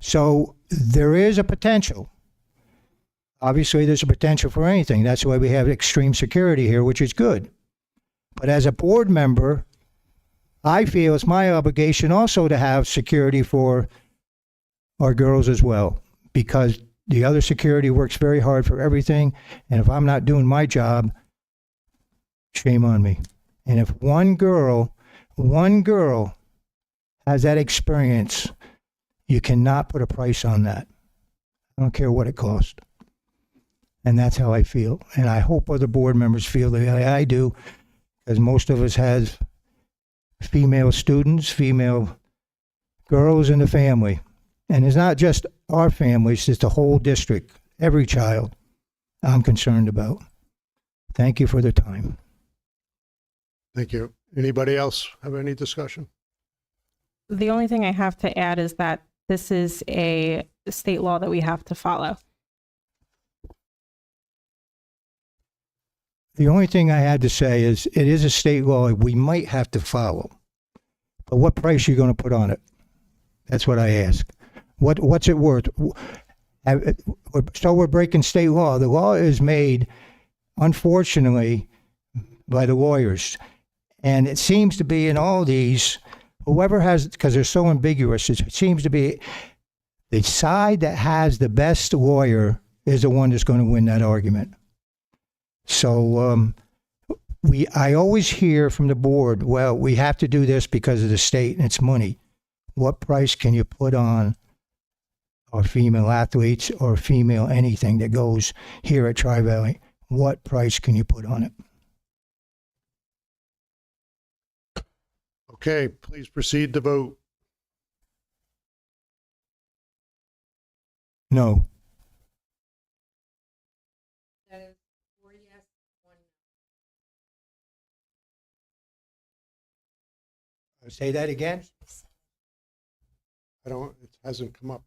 So there is a potential. Obviously, there's a potential for anything. That's why we have extreme security here, which is good. But as a board member, I feel it's my obligation also to have security for our girls as well, because the other security works very hard for everything. And if I'm not doing my job, shame on me. And if one girl has that experience, you cannot put a price on that. I don't care what it costs. And that's how I feel. And I hope other board members feel the way I do, because most of us have female students, female girls in the family. And it's not just our families, it's the whole district, every child I'm concerned about. Thank you for the time. Thank you. Anybody else have any discussion? The only thing I have to add is that this is a state law that we have to follow. The only thing I had to say is it is a state law we might have to follow. But what price are you going to put on it? That's what I ask. What's it worth? So we're breaking state law. The law is made, unfortunately, by the lawyers. And it seems to be in all these, whoever has, because they're so ambiguous, it seems to be the side that has the best lawyer is the one that's going to win that argument. So I always hear from the board, well, we have to do this because of the state and it's money. What price can you put on our female athletes or female anything that goes here at Tri-Valley? What price can you put on it? Okay, please proceed to vote. No. That is 4 yes, 1 no. Say that again? It hasn't come up.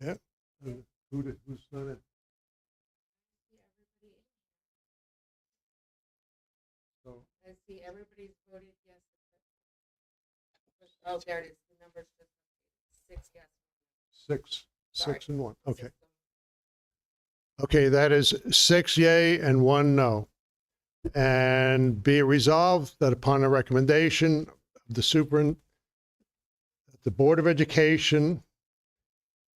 Yeah. Who's not in? So, I see everybody's voted yes. Oh, there it is. The number's just 6 yes. six and one. Okay. Okay, that is 6 yay and 1 no. And be it resolved that upon the recommendation of the superintendent, the Board of Education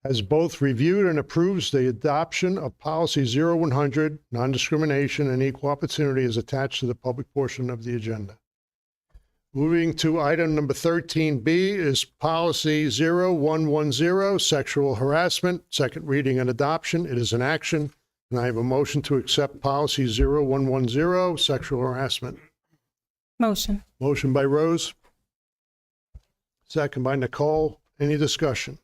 has both reviewed and approves the adoption of policy 0100, non-discrimination and equal opportunity is attached to the public portion of the agenda. Moving to item number 13B is policy 0110, sexual harassment, second reading and adoption. It is an action. And I have a motion to accept policy 0110, sexual harassment. Motion. Motion by Rose. Second by Nicole. Any discussion?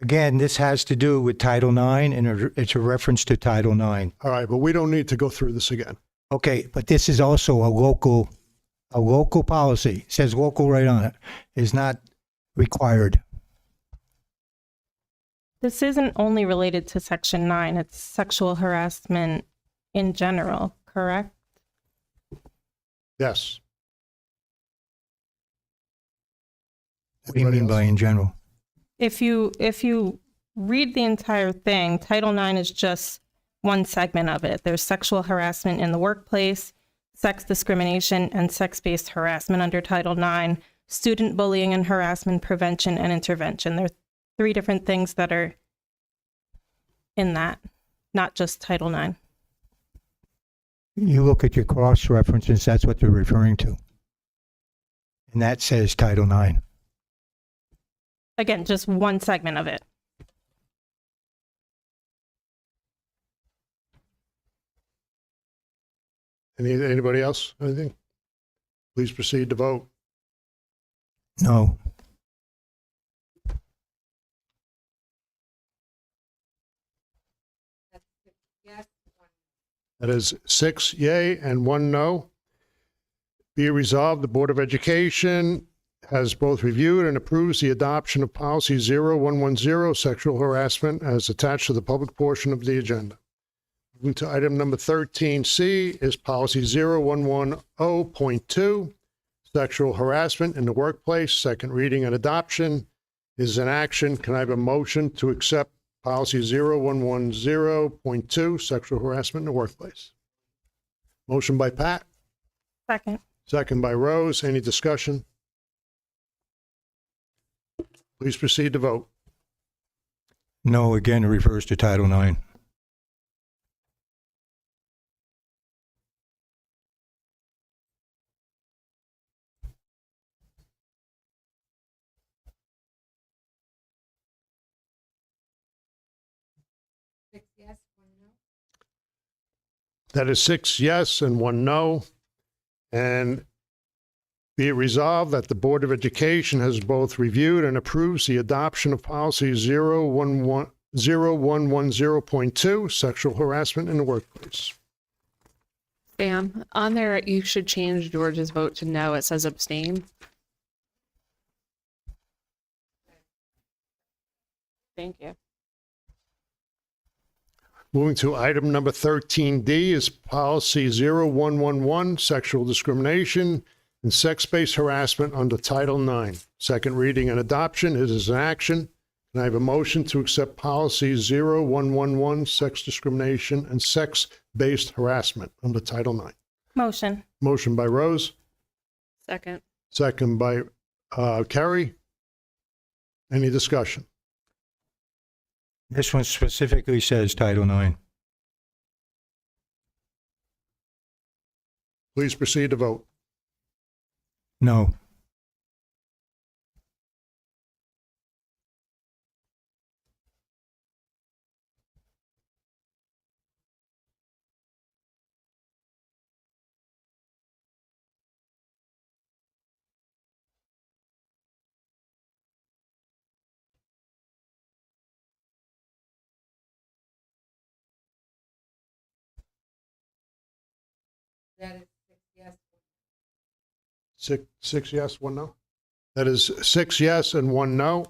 Again, this has to do with Title IX, and it's a reference to Title IX. All right, but we don't need to go through this again. Okay, but this is also a local policy. It says local right on it. Is not required. This isn't only related to Section 9, it's sexual harassment in general, correct? Yes. What do you mean by in general? If you read the entire thing, Title IX is just one segment of it. There's sexual harassment in the workplace, sex discrimination, and sex-based harassment under Title IX, student bullying and harassment prevention and intervention. There are 3 different things that are in that, not just Title IX. You look at your cross references, that's what they're referring to. And that says Title IX. Again, just one segment of it. Anybody else? Anything? Please proceed to vote. No. That is 6 yea and 1 no. Be it resolved, the Board of Education has both reviewed and approves the adoption of policy 0110, sexual harassment, as attached to the public portion of the agenda. Moving to item number 13C is policy 0110.2, sexual harassment in the workplace. Second reading and adoption is in action. Can I have a motion to accept policy 0110.2, sexual harassment in the workplace? Motion by Pat, Second. second by Rose. Any discussion? Please proceed to vote. No, again, it refers to Title IX. That is 6 yes and 1 no. And be it resolved that the Board of Education has both reviewed and approves the adoption of policy 0110.2, sexual harassment in the workplace. Sam, on there, you should change George's vote to no. It says abstain. Thank you. Moving to item number 13D is policy 0111, sexual discrimination and sex-based harassment under Title IX. Second reading and adoption. It is an action. Can I have a motion to accept policy 0111, sex discrimination and sex-based harassment under Title IX? Motion. Motion by Rose, Second. second by Kerry. Any discussion? This one specifically says Title IX. Please proceed to vote. No. Six yes, 1 no? That is 6 yes and 1 no.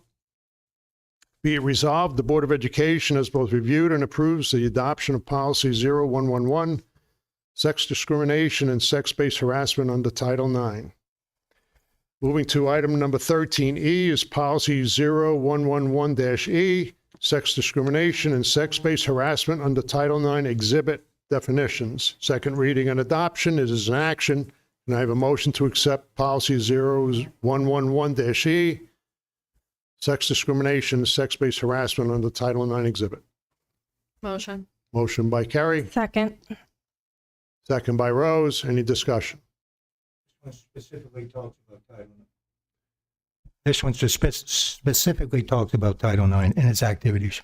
Be it resolved, the Board of Education has both reviewed and approves the adoption of policy 0111, sex discrimination and sex-based harassment under Title IX. Moving to item number 13E is policy 0111-E, sex discrimination and sex-based harassment under Title IX exhibit definitions. Second reading and adoption. It is an action. Can I have a motion to accept policy 0111-E, sex discrimination, sex-based harassment under Title IX exhibit? Motion. Motion by Kerry, Second. second by Rose. Any discussion? Specifically talks about Title IX. This one specifically talks about Title IX and its activities.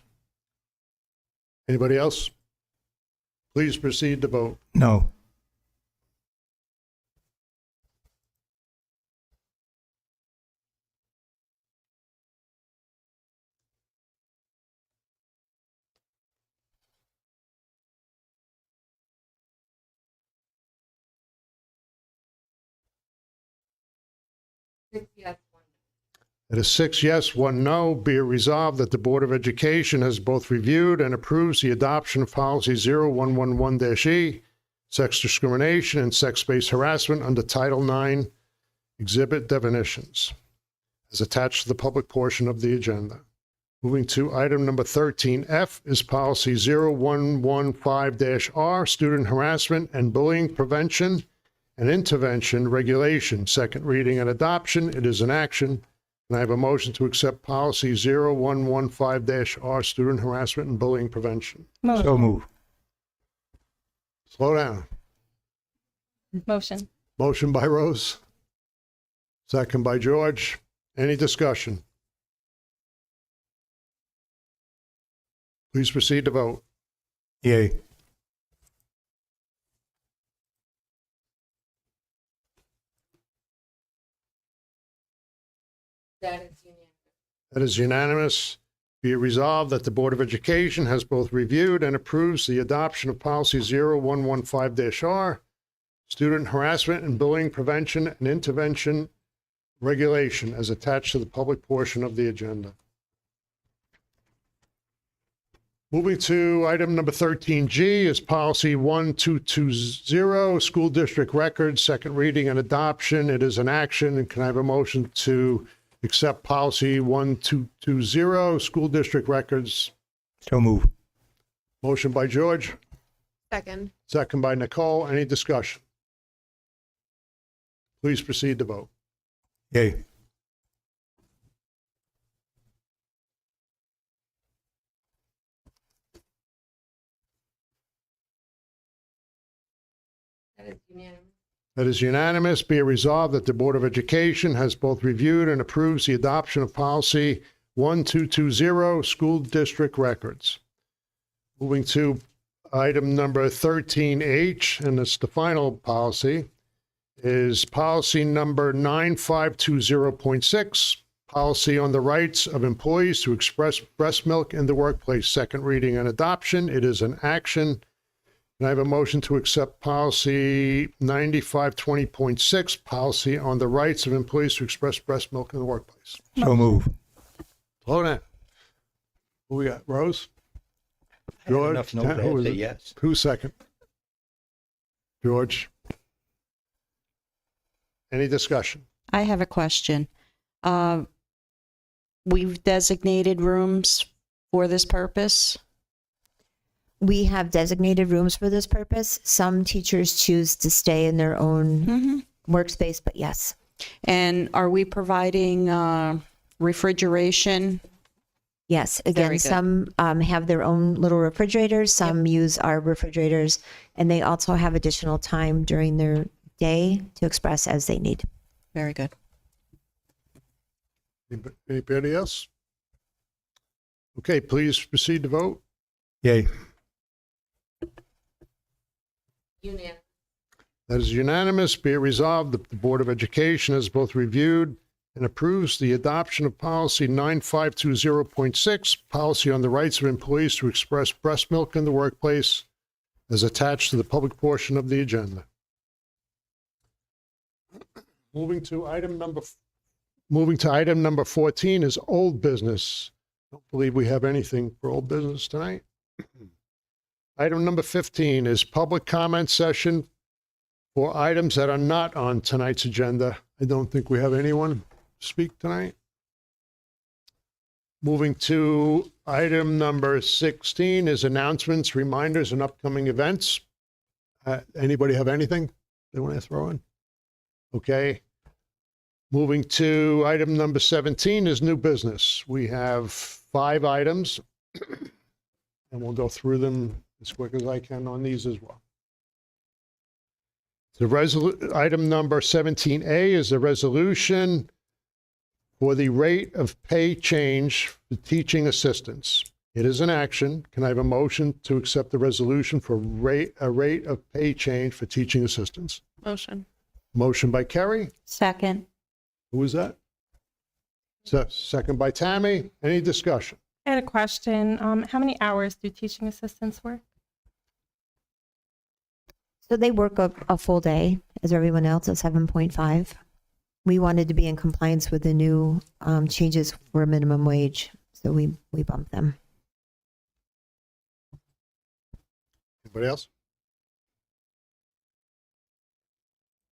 Anybody else? Please proceed to vote. No. It is 6 yes, 1 no. Be it resolved that the Board of Education has both reviewed and approves the adoption of policy 0111-E, sex discrimination and sex-based harassment under Title IX exhibit definitions, as attached to the public portion of the agenda. Moving to item number 13F is policy 0115-R, student harassment and bullying prevention and intervention regulation. Second reading and adoption. It is an action. And I have a motion to accept policy 0115-R, student harassment and bullying prevention. Motion. So move. Slow down. Motion. Motion by Rose, second by George. Any discussion? Please proceed to vote. Yay. That is unanimous. Be it resolved that the Board of Education has both reviewed and approves the adoption of Policy 0115-R, Student Harassment and Bullying Prevention and Intervention Regulation, as attached to the public portion of the agenda. Moving to item number 13G is Policy 1220, School District Records, second reading and adoption. It is an action, and can I have a motion to accept Policy 1220, School District Records? So move. Motion by George, Second. second by Nicole. Any discussion? Please proceed to vote. Yay. That is unanimous. Be it resolved that the Board of Education has both reviewed and approves the adoption of Policy 1220, School District Records. Moving to item number 13H, and it's the final policy, is Policy number 9520.6, Policy on the Rights of Employees to Express Breast Milk in the Workplace, second reading and adoption. It is an action. Can I have a motion to accept Policy 9520.6, Policy on the Rights of Employees to Express Breast Milk in the Workplace? So move. Slow down. Who we got? Rose? I have enough notes to Who is say it? yes. Who's second? George? Any discussion? I have a question. We've designated rooms for this purpose. We have designated rooms for this purpose. Some teachers choose to stay in their own workspace, but yes. And are we providing refrigeration? Yes, Very again, good. some have their own little refrigerators, some use our refrigerators, and they also have additional time during their day to express as they need. Very good. Anybody else? Okay, please proceed to vote. Yay. That is unanimous. Be it resolved that the Board of Education has both reviewed and approves the adoption of Policy 9520.6, Policy on the Rights of Employees to Express Breast Milk in the Workplace, as attached to the public portion of the agenda. Moving to item number 14 is old business. I don't believe we have anything for old business tonight. Item number 15 is public comment session for items that are not on tonight's agenda. I don't think we have anyone speak tonight. Moving to item number 16 is announcements, reminders, and upcoming events. Anybody have anything they want to throw in? Okay. Moving to item number 17 is new business. We have 5 items, and we'll go through them as quick as I can on these as well. Item number 17A is the resolution for the rate of pay change for teaching assistants. It is an action. Can I have a motion to accept the resolution for a rate of pay change for teaching assistants? Motion. Motion by Kerry. Second. Who was that? Second by Tammy. Any discussion? I had a question. How many hours do teaching assistants work? So they work a full day, as everyone else, at 7.5. We wanted to be in compliance with the new changes for minimum wage, so we bumped them. Anybody else?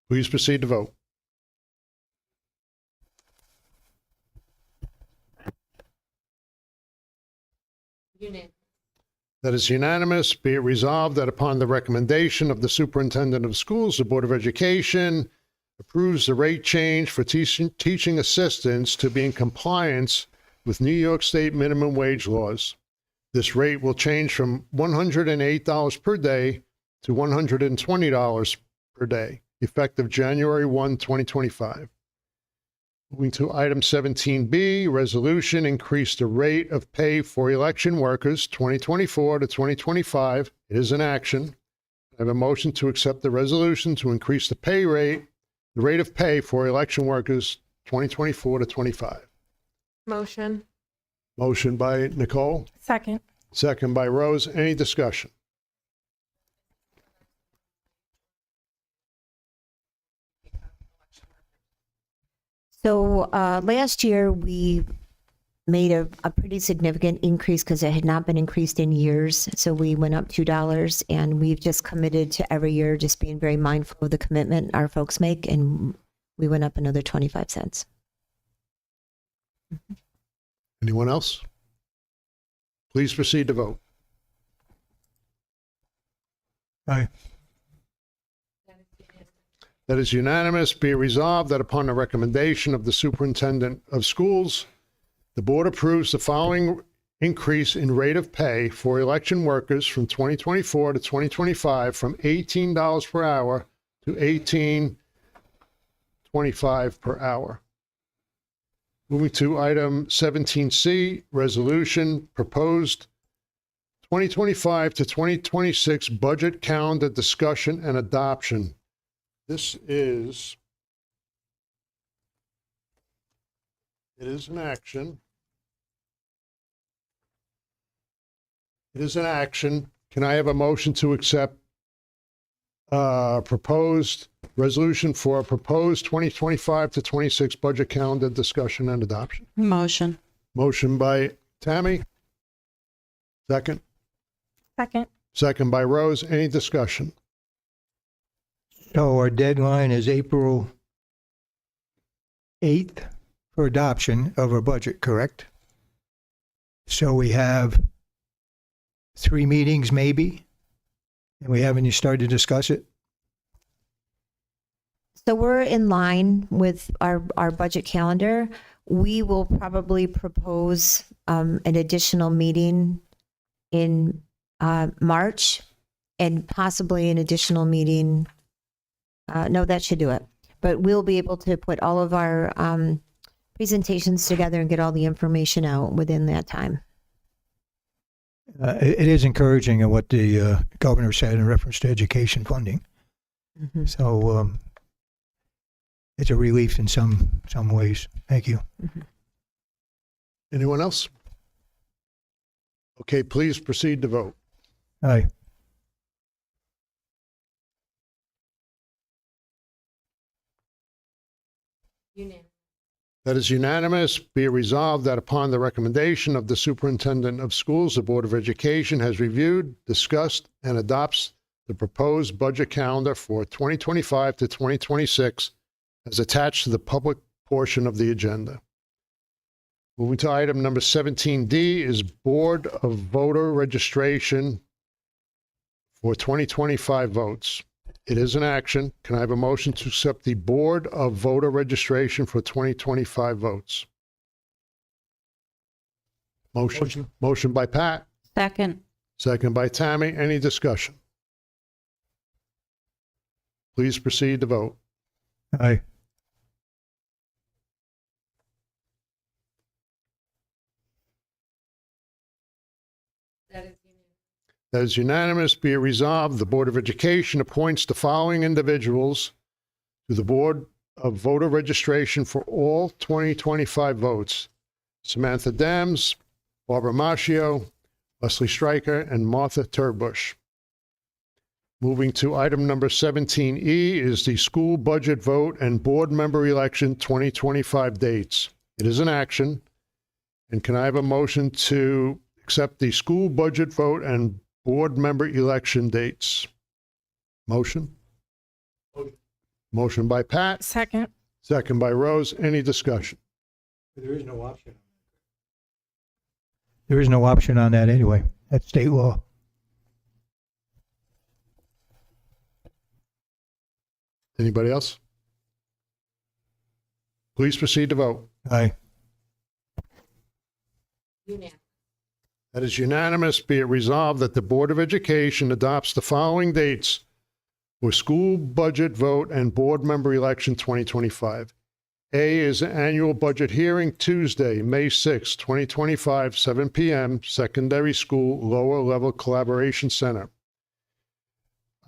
Please proceed to vote. That is unanimous. Be it resolved that upon the recommendation of the Superintendent of Schools, the Board of Education approves the rate change for teaching assistants to be in compliance with New York State minimum wage laws. This rate will change from $108 per day to $120 per day, effective January 1, 2025. Moving to item 17B, resolution increase the rate of pay for election workers 2024 to 2025. It is an action. I have a motion to accept the resolution to increase the rate of pay for election workers 2024 to 25. Motion. Motion by Nicole, Second. second by Rose. Any discussion? So last year, we made a pretty significant increase because it had not been increased in years. So we went up $2, and we've just committed to every year just being very mindful of the commitment our folks make, and we went up another 25 cents. Anyone else? Please proceed to vote. Aye. That is unanimous. Be it resolved that upon the recommendation of the superintendent of schools, the board approves the following increase in rate of pay for election workers from 2024 to 2025 from $18 per hour to $18.25 per hour. Moving to item 17C, resolution proposed 2025 to 2026 budget calendar discussion and adoption. This is, it is an action. It is an action. Can I have a motion to accept proposed resolution for a proposed 2025 to 26 budget calendar discussion and adoption? Motion. Motion by Tammy. Second. Second. Second by Rose. Any discussion? So our deadline is April 8th for adoption of our budget, correct? So we have 3 meetings maybe, and we haven't even started to discuss it? So we're in line with our budget calendar. We will probably propose an additional meeting in March, and possibly an additional meeting. No, that should do it. But we'll be able to put all of our presentations together and get all the information out within that time. It is encouraging in what the governor said in reference to education funding. Mm-hmm. So it's a relief in some ways. Thank you. Mm-hmm. Anyone else? Okay, please proceed to vote. Aye. That is unanimous. Be it resolved that upon the recommendation of the superintendent of schools, the Board of Education has reviewed, discussed, and adopts the proposed budget calendar for 2025 to 2026 as attached to the public portion of the agenda. Moving to item number 17D is Board of Voter Registration for 2025 votes. It is an action. Can I have a motion to accept the Board of Voter Registration for 2025 votes? Motion. Motion by Pat. Second. Second by Tammy. Any discussion? Please proceed to vote. Aye. That is unanimous. Be it resolved, the Board of Education appoints the following individuals to the Board of Voter Registration for all 2025 votes: Samantha Dams, Barbara Macchio, Leslie Stryker, and Martha Turbush. Moving to item number 17E is the school budget vote and board member election 2025 dates. It is an action. And can I have a motion to accept the school budget vote and board member election dates? Motion? Motion by Pat. Second. Second by Rose. Any discussion? There is no option. There is no option on that anyway. That's state law. Anybody else? Please proceed to vote. Aye. That is unanimous. Be it resolved that the Board of Education adopts the following dates for school budget vote and board member election 2025. A is an annual budget hearing, Tuesday, May 6, 2025, 7 p.m., Secondary School Lower Level Collaboration Center.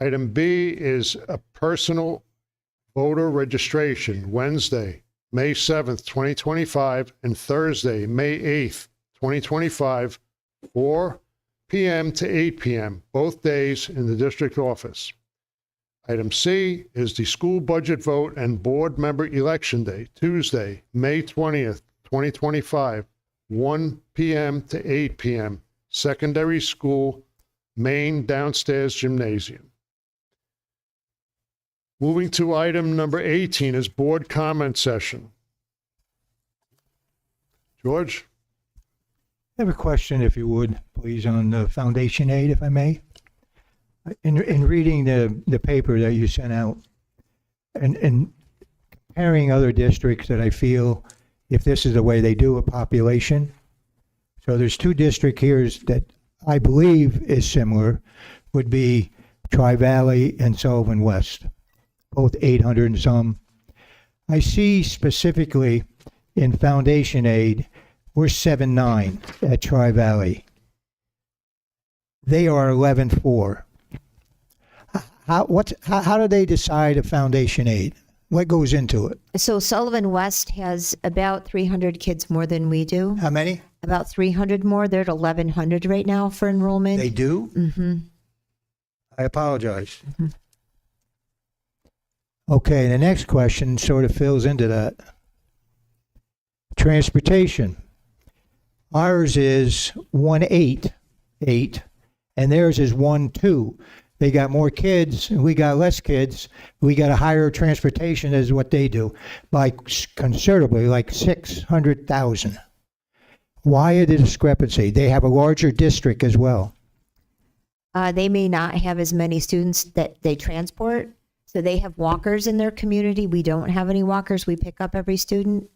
Item B is a personal voter registration, Wednesday, May 7th, 2025, and Thursday, May 8th, 2025, 4 p.m. to 8 p.m., both days in the district office. Item C is the school budget vote and board member election day, Tuesday, May 20th, 2025, 1 p.m. to 8 p.m., secondary school, main downstairs gymnasium. Moving to item number 18 is board comment session. George? I have a question, if you would, please, on the foundation aid, if I may. In reading the paper that you sent out and comparing other districts that I feel, if this is the way they do a population. So there's two districts here that I believe is similar, would be Tri-Valley and Sullivan West, both 800 and some. I see specifically in foundation aid, we're 7.9 at Tri-Valley. They are 11.4. How do they decide a foundation aid? What goes into it? So Sullivan West has about 300 kids more than we do. How many? About 300 more. They're at 1,100 right now for enrollment. They do? Mm-hmm. I apologize. Okay, the next question sort of fills into that. Transportation. Ours is 1.88, and theirs is 1.2. They got more kids, and we got less kids. We got a higher transportation as what they do, by considerably, like 600,000. Why the discrepancy? They have a larger district as well. They may not have as many students that they transport. So they have walkers in their community. We don't have any walkers. We pick up every student.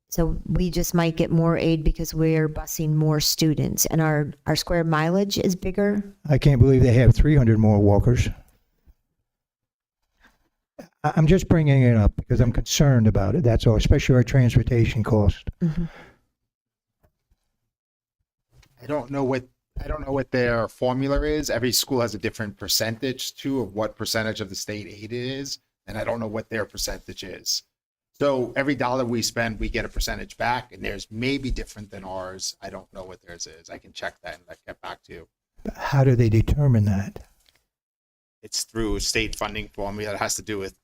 So we just might get more aid because we're busing more students, and our square mileage is bigger. I can't believe they have 300 more walkers. I'm just bringing it up because I'm concerned about it. That's all, especially our transportation cost. Mm-hmm. I don't know what their formula is. Every school has a different percentage too of what percentage of the state aid it is, and I don't know what their percentage is. So every dollar we spend, we get a percentage back, and theirs may be different than ours. I don't know what theirs is. I can check that and I'll get back to you. How do they determine that? It's through a state funding formula that has to do with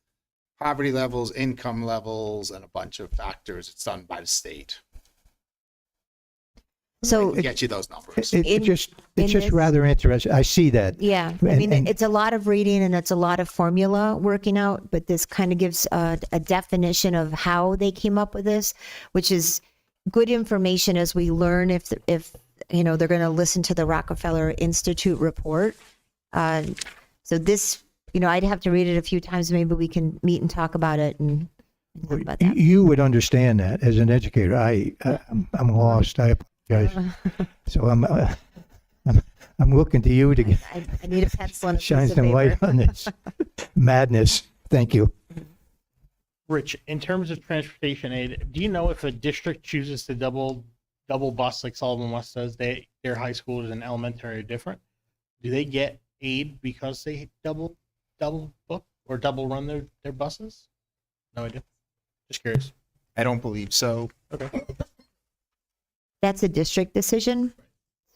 poverty levels, income levels, and a bunch of factors. It's done by the state. So We'll get you those numbers. It's just rather interesting. I see that. Yeah, I mean, it's a lot of reading and it's a lot of formula working out, but this kind of gives a definition of how they came up with this, which is good information as we learn if you know, they're going to listen to the Rockefeller Institute report. So this, you know, I'd have to read it a few times. Maybe we can meet and talk about it and talk about that. You would understand that as an educator. I'm lost. I apologize. So I'm looking to you to I need a pencil and a shine piece of some light paper. on this madness. Thank you. Rich, in terms of transportation aid, do you know if a district chooses to double bus like Sullivan West does, their high schools and elementary are different? Do they get aid because they double book or double run their buses? No idea. Just curious. I don't believe so. Okay. That's a district decision.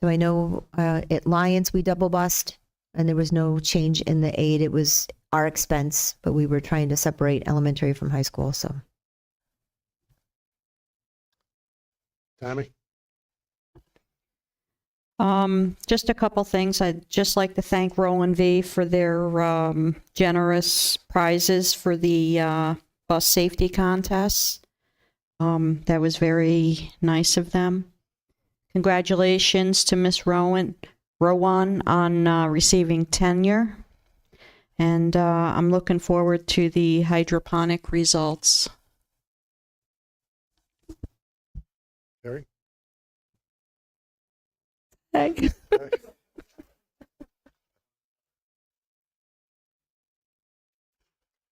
So I know at Lions, we double bussed and there was no change in the aid. It was our expense, but we were trying to separate elementary from high school. So. Tammy? Just a couple things. I'd just like to thank Roland V for their generous prizes for the bus safety contests. That was very nice of them. Congratulations to Miss Rowan on receiving tenure. And I'm looking forward to the hydroponic results. Terry? Thank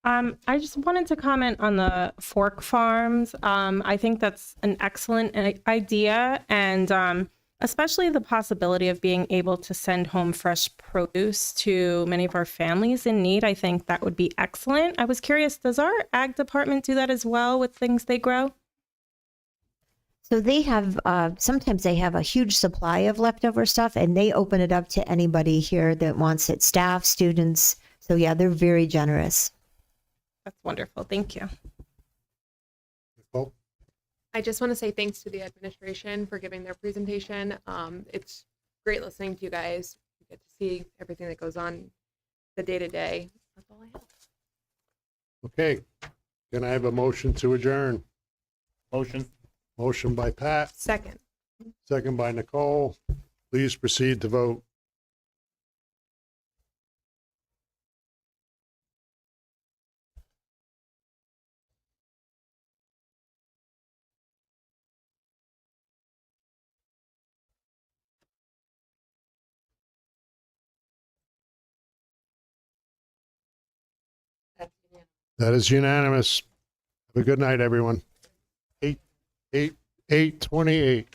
I just wanted to comment on the fork farms. I think that's an excellent idea, and especially the possibility of being able to send home fresh produce to many of our families in need. I think that would be excellent. I was curious, does our ag department do that as well with things they grow? So they have, sometimes they have a huge supply of leftover stuff and they open it up to anybody here that wants it, staff, students. So yeah, they're very generous. That's wonderful. Thank you. Nicole? I just want to say thanks to the administration for giving their presentation. It's great listening to you guys. You get to see everything that goes on the day to day. That's all I have. Okay. Can I have a motion to adjourn? Motion. Motion by Pat, Second. second by Nicole. Please proceed to vote. That is unanimous. Have a good night, everyone. 8:28.